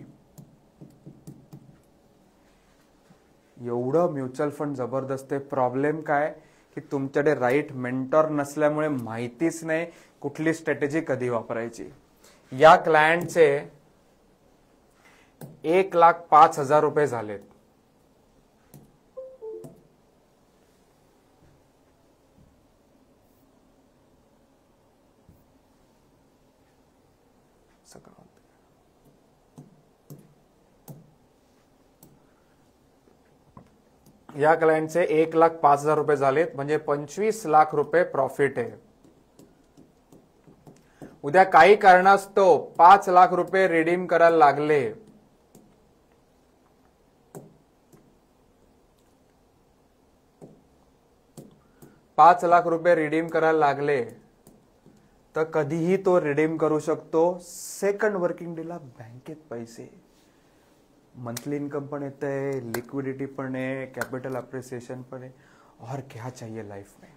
एवढं म्युच्युअल फंड जबरदस्त आहे. प्रॉब्लेम काय की तुमच्याकडे राईट मेंटॉर नसल्यामुळे माहितीच नाही कुठली स्ट्रॅटेजी कधी वापरायची. या क्लायंटचे 1,05,000 रुपये झालेत. या क्लायंटचे 1,05,000 रुपये झालेत, म्हणजे 25 लाख रुपये प्रॉफिट आहे. उद्या काही कारणास्तव 5 लाख रुपये रिडीम करायला लागले, तर कधीही तो रिडीम करू शकतो. सेकंड वर्किंग डेला बँकेत पैसे, मंथली इनकम पण येत आहे, लिक्विडिटी पण आहे, कॅपिटल अप्रिसिएशन पण आहे. और क्या चाहिए लाइफ में.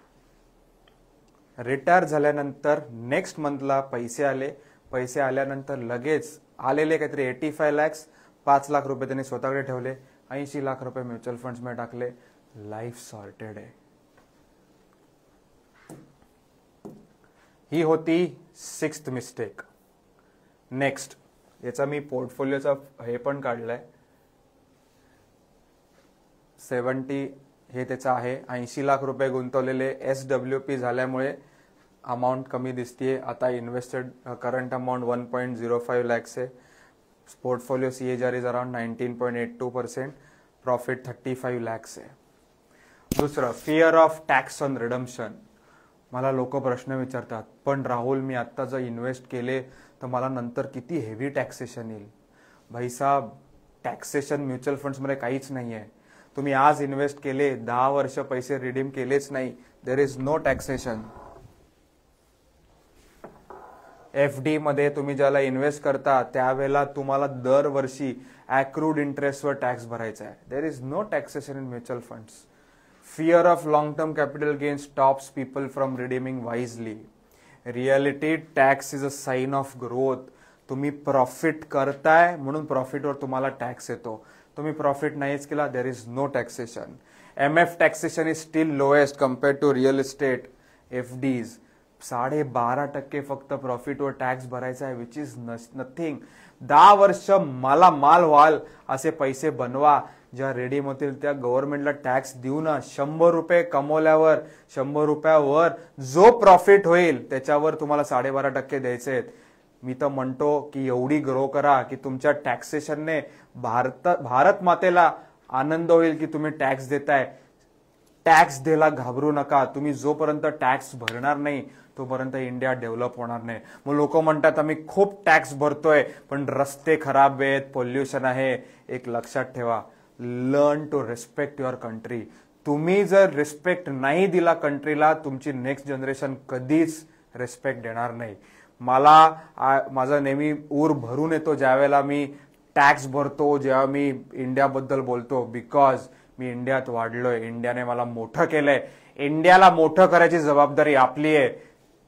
रिटायर झाल्यानंतर नेक्स्ट मंथला पैसे आले, पैसे आल्यानंतर लगेच आलेले काहीतरी 85 lakhs, 5 लाख रुपये त्यांनी स्वतःकडे ठेवले, 80 लाख रुपये म्युच्युअल फंड्स मध्ये टाकले. लाईफ सॉर्टेड आहे. ही होती 6th मिस्टेक. नेक्स्ट, याचा मी पोर्टफोलिओचा हे पण काढलाय. 70 हे त्याचं आहे. 80 लाख रुपये गुंतवलेले. SWP झाल्यामुळे अमाऊंट कमी दिसतीये. आता इन्व्हेस्टेड करंट अमाऊंट 1.05 lakhs आहे. Portfolio CAGR is around 19.82%. Profit 35 lakhs आहे. दुसरं, fear of tax on redemption. मला लोक प्रश्न विचारतात, पण राहुल मी आत्ता जर इन्व्हेस्ट केले तर मला नंतर किती हेवी टॅक्सेशन येईल. भाईसाहेब, टॅक्सेशन म्युच्युअल फंड्समध्ये काहीच नाही आहे. तुम्ही आज इन्व्हेस्ट केले, 10 वर्ष पैसे रिडीम केलेच नाही, there is no taxation. FD मध्ये तुम्ही ज्याला इन्व्हेस्ट करता त्यावेळेला तुम्हाला दरवर्षी अॅक्रूड इंटरेस्टवर टॅक्स भरायचा आहे. There is no taxation in mutual funds. Fear of long-term capital gain stops people from redeeming wisely. Reality, tax is a sign of growth. तुम्ही प्रॉफिट करताय म्हणून प्रॉफिटवर तुम्हाला टॅक्स येतो. तुम्ही प्रॉफिट नाहीच केला, there is no taxation. MF taxation is still lowest compared to real estate. FDs 12.5% फक्त प्रॉफिटवर tax भरायचा आहे, विच इज नथिंग. 10 वर्ष मला माल व्हाल असे पैसे बनवा, ज्या रेडीम होतील त्या गव्हर्नमेंटला टॅक्स देऊ ना. 100 रुपये कमवल्यावर 100 रुपयावर जो प्रॉफिट होईल त्याच्यावर तुम्हाला 12.5% द्यायचे आहेत. मी तर म्हणतो की एवढी ग्रो करा की तुमच्या टॅक्सेशनने भारत मातेला आनंद होईल की तुम्ही टॅक्स देताय. टॅक्स द्यायला घाबरू नका. तुम्ही जोपर्यंत टॅक्स भरणार नाही तोपर्यंत इंडिया डेव्हलप होणार नाही. मग लोक म्हणतात आम्ही खूप टॅक्स भरतोय पण रस्ते खराब आहेत, पोल्युशन आहे. एक लक्षात ठेवा, learn to respect your country. तुम्ही जर रिस्पेक्ट नाही दिला कंट्रीला, तुमची नेक्स्ट जनरेशन कधीच रिस्पेक्ट देणार नाही. माझा नेहमी ऊर भरून येतो ज्या वेळेला मी टॅक्स भरतो, जेव्हा मी इंडियाबद्दल बोलतो, बिकॉज मी इंडियात वाढलोय. इंडियाने मला मोठं केलंय. इंडियाला मोठं करायची जबाबदारी आपली आहे.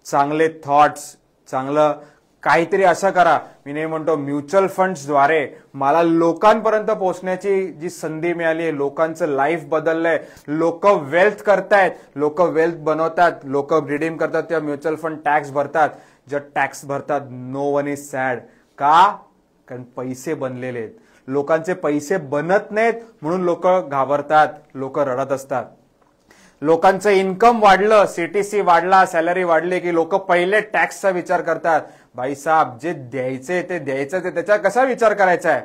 चांगले थॉट्स, चांगलं काहीतरी असं करा. मी नाही म्हणतो म्युच्युअल फंड्सद्वारे मला लोकांपर्यंत पोहोचण्याची जी संधी मिळाली आहे, लोकांचं लाईफ बदललंय, लोक वेल्थ करतायत, लोक वेल्थ बनवतात, लोक रिडीम करतात, त्या म्युच्युअल फंड टॅक्स भरतात. जर टॅक्स भरतात, नो वन इज सॅड. का? कारण पैसे बनलेले आहेत. लोकांचे पैसे बनत नाहीत म्हणून लोक घाबरतात, लोक रडत असतात. लोकांचं इन्कम वाढलं, CTC वाढला, सॅलरी वाढली की लोक पहिले टॅक्सचा विचार करतात. भाईसाहेब, जे द्यायचे ते द्यायचं, ते त्याचा कसा विचार करायचा आहे.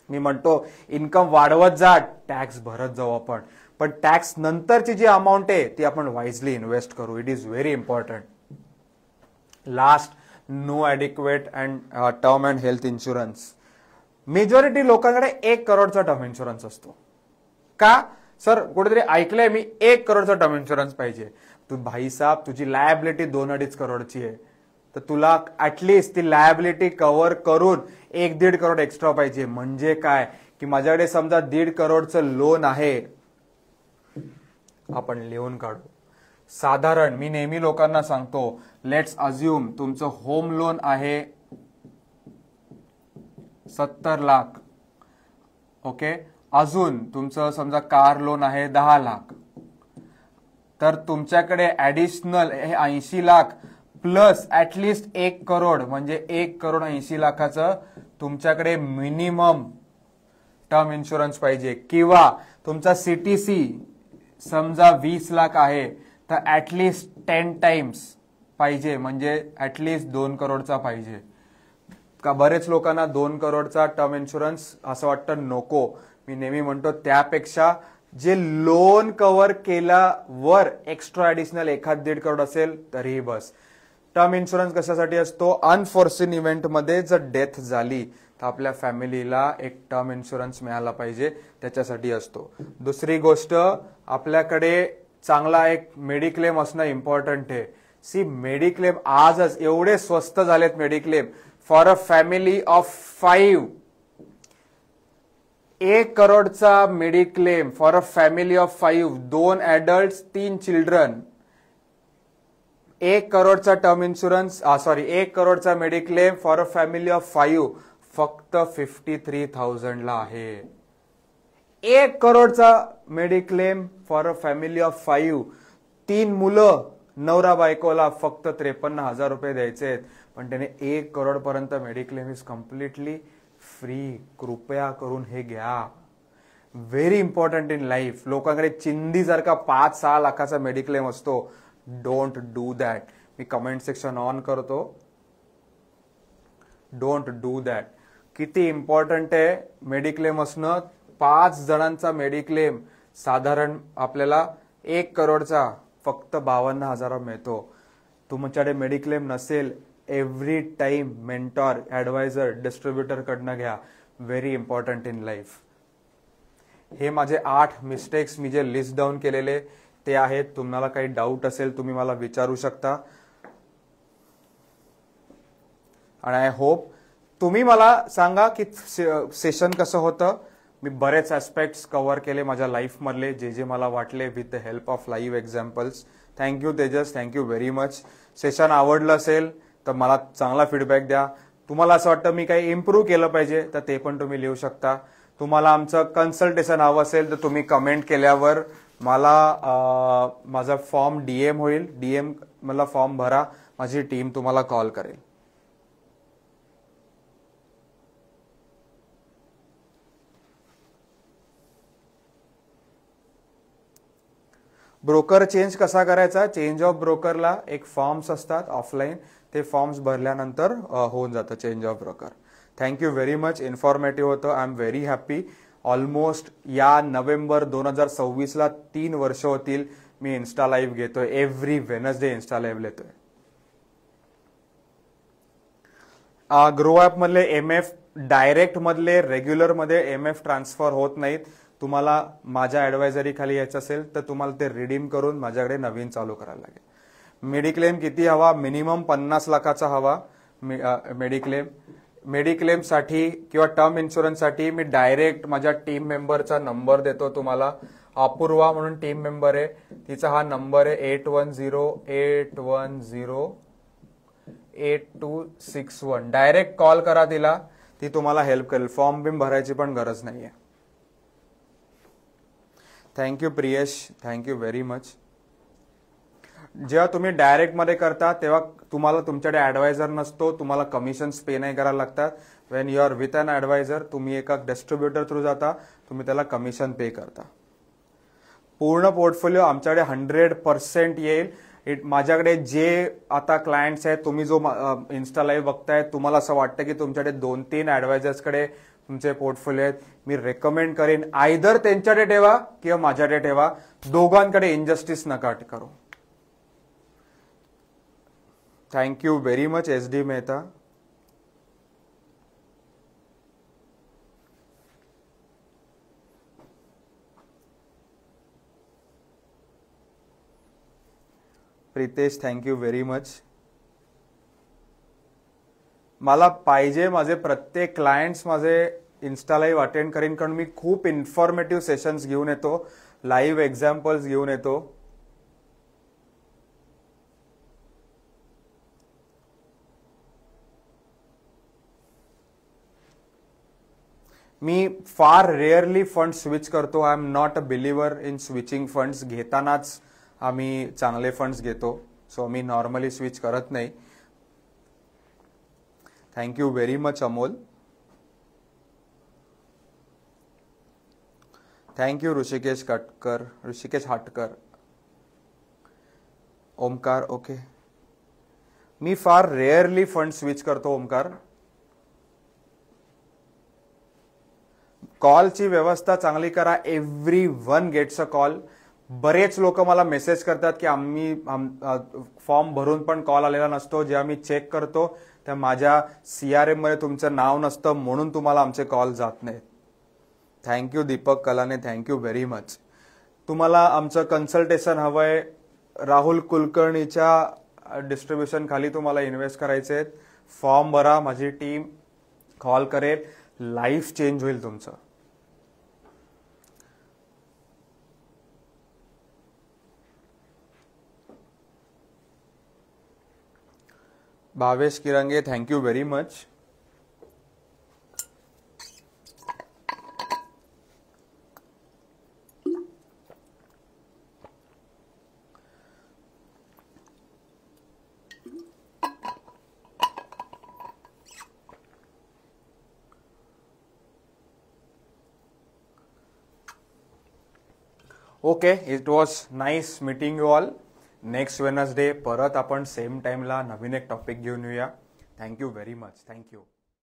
मी म्हणतो इन्कम वाढवत जा, टॅक्स भरत जाऊ आपण, पण टॅक्स नंतरची जी अमाऊंट आहे ती आपण वाईजली इन्व्हेस्ट करू. It is very important. Last, no adequate and term and health insurance. Majority लोकांकडे 1 करोडचा टर्म इन्शुरन्स असतो. का? सर कुठेतरी ऐकलंय मी 1 करोडचा टर्म इन्शुरन्स पाहिजे. तू भाईसाहेब, तुझी लायबिलिटी 2-2.5 करोडची आहे, तर तुला ऍटलिस्ट ती लायबिलिटी कव्हर करून 1-1.5 करोड एक्स्ट्रा पाहिजे. म्हणजे काय की माझ्याकडे समजा 1.5 करोडचं लोन आहे, आपण लिहून काढू. साधारण मी नेहमी लोकांना सांगतो, लेट्स अज्युम तुमचं होम लोन आहे 70 लाख. ओके, अजून तुमचं समजा कार लोन आहे 10 लाख. तर तुमच्याकडे additional 80 lakh plus at least 1 crore, म्हणजे 1,80,00,000चं तुमच्याकडे मिनिमम टर्म इन्शुरन्स पाहिजे. किंवा तुमचा CTC समजा 20 लाख आहे तर ऍटलिस्ट 10 टाइम्स पाहिजे, म्हणजे ऍटलिस्ट 2 करोडचा पाहिजे. का बरेच लोकांना 2 करोडचा टर्म इन्शुरन्स असं वाटतं नको. मी नेहमी म्हणतो त्यापेक्षा जे लोन कव्हर केल्यावर एक्स्ट्रा ऍडिशनल 1-1.5 करोड असेल तरीही बस. टर्म इन्शुरन्स कशासाठी असतो? अनफॉर्सिन इव्हेंटमध्ये जर डेथ झाली तर आपल्या फॅमिलीला एक टर्म इन्शुरन्स मिळाला पाहिजे, त्याच्यासाठी असतो. दुसरी गोष्ट, आपल्याकडे चांगला एक मेडिक्लेम असणं इम्पॉर्टंट आहे. मेडिक्लेम आजच एवढे स्वस्त झालेत. Mediclaim for a family of 5, 1 करोडचा mediclaim for a family of 5, 2 ऍडल्ट्स 3 children. 1 करोडचा टर्म इन्शुरन्स 1 करोडचा mediclaim for a family of 5 फक्त 53,000 ला आहे. 1 करोडचा mediclaim for a family of 5, 3 मुलं, नवरा बायकोला फक्त 53,000 रुपये द्यायचे आहेत, पण त्याने 1 करोड पर्यंत मेडिक्लेम इज कम्प्लिटली फ्री. कृपया करून हे घ्या. Very important in life. लोकांकडे चिंदीसारखा 5-6 लाखाचा मेडिक्लेम असतो. Don't do that. मी कमेंट सेक्शन ऑन करतो. Don't do that. किती इम्पॉर्टंट आहे मेडिक्लेम असणं. 5 जणांचा मेडिक्लेम साधारण आपल्याला 1 करोडचा फक्त 52,000 मिळतो. तुमच्याकडे मेडिक्लेम नसेल, every time mentor, adviser, distributor कडनं घ्या. Very important in life. हे माझे 8 मिस्टेक्स मी जे लिस्ट डाऊन केलेले ते आहेत. तुम्हाला काही डाऊट असेल तुम्ही मला विचारू शकता. आणि आय होप तुम्ही मला सांगा की सेशन कसं होतं. मी बरेच ऍस्पेक्ट्स कव्हर केले माझ्या लाईफमधले, जे जे मला वाटले with the help of live examples. Thank you Tejas, thank you very much. Session आवडलं असेल तर मला चांगला फीडबॅक द्या. तुम्हाला असं वाटतं मी काही इम्प्रूव्ह केलं पाहिजे तर ते पण तुम्ही लिहू शकता. तुम्हाला आमचं कन्सल्टेशन हवं असेल तर तुम्ही कमेंट केल्यावर मला माझा फॉर्म डीएम होईल. डीएम मला फॉर्म भरा, माझी टीम तुम्हाला कॉल करेल. ब्रोकर चेंज कसा करायचा. चेंज ऑफ ब्रोकरला एक फॉर्म्स असतात ऑफलाईन, ते फॉर्म्स भरल्यानंतर होऊन जातं change of broker. Thank you very much. Informative होतं. I am very happy. Almost या नोव्हेंबर 2026ला 3 वर्ष होतील मी इन्स्टा लाईव्ह घेतोय. एव्हरी वेनसडे इन्स्टा लाईव्ह घेतोय. ग्रो ॲप मधले एमएफ डायरेक्ट मधले रेग्युलर मध्ये एमएफ ट्रान्सफर होत नाहीत. तुम्हाला माझ्या ऍडवायझरी खाली यायचं असेल तर तुम्हाला ते रिडीम करून माझ्याकडे नवीन चालू करायला लागेल. मेडिक्लेम किती हवा. मिनिमम 50 लाखाचा हवा मेडिक्लेम. मेडिक्लेमसाठी किंवा टर्म इन्शुरन्ससाठी मी डायरेक्ट माझ्या टीम मेंबरचा नंबर देतो तुम्हाला. अपूर्वा म्हणून टीम मेंबर आहे, तिचा हा नंबर आहे 8108108261. डायरेक्ट कॉल करा तिला, ती तुम्हाला हेल्प करेल. फॉर्म बिम भरायची पण गरज नाहीये. Thank you Priyesh, thank you very much. जेव्हा तुम्ही डायरेक्ट मध्ये करता तेव्हा तुम्हाला तुमच्याकडे ऍडवायझर नसतो, तुम्हाला कमिशन्स पे नाही करायला लागतात. When you are with an advisor, तुम्ही एका डिस्ट्रीब्युटर थ्रू जाता, तुम्ही त्याला कमिशन पे करता. पूर्ण पोर्टफोलिओ आमच्याकडे 100% येईल. माझ्याकडे जे आता क्लायंट्स आहेत, तुम्ही जो इन्स्टा लाईव्ह बघताय, तुम्हाला असं वाटतं की तुमच्याकडे 2-3 ऍडवायझर्सकडे तुमचे पोर्टफोलिओ आहेत, मी रेकमेंड करेन आयदर त्यांच्याकडे ठेवा किंवा माझ्याकडे ठेवा. दोघांकडे इनजस्टिस नका करू. Thank you very much S D Mehta. Pritesh thank you very much. मला पाहिजे माझे प्रत्येक क्लायंट्स माझे इन्स्टा लाईव्ह अटेंड करीन, कारण मी खूप इन्फॉर्मेटिव्ह सेशन्स घेऊन येतो, लाईव्ह एक्झाम्पल्स घेऊन येतो. मी फार रेअरली फंड स्विच करतो. I am not a believer in switching funds. घेतानाच आम्ही चांगले फंड्स घेतो, सो मी नॉर्मली स्विच करत नाही. Thank you very much Amol. Thank you Rishikesh Hatkar. Omkar okay. मी फार रेअरली फंड स्विच करतो ओमकार. कॉलची व्यवस्था चांगली करा. Every one gets a call. बरेच लोक मला मेसेज करतात की आम्ही फॉर्म भरून पण कॉल आलेला नसतो. जेव्हा मी चेक करतो त्या माझ्या CRM मध्ये तुमचं नाव नसतं, म्हणून तुम्हाला आमचे कॉल जात नाहीत. Thank you Deepak Kalane, thank you very much. तुम्हाला आमचं कन्सल्टेशन हवंय, राहुल कुलकर्णीच्या डिस्ट्रीब्युशन खाली तुम्हाला इन्व्हेस्ट करायचे आहेत, फॉर्म भरा, माझी टीम कॉल करेल, लाईफ चेंज होईल तुमचं. Bhavesh Kirange thank you very much. Okay, it was nice meeting you all. Next Wednesday परत आपण सेम टाइमला नवीन एक टॉपिक घेऊन येऊया. Thank you very much. थँक्यू.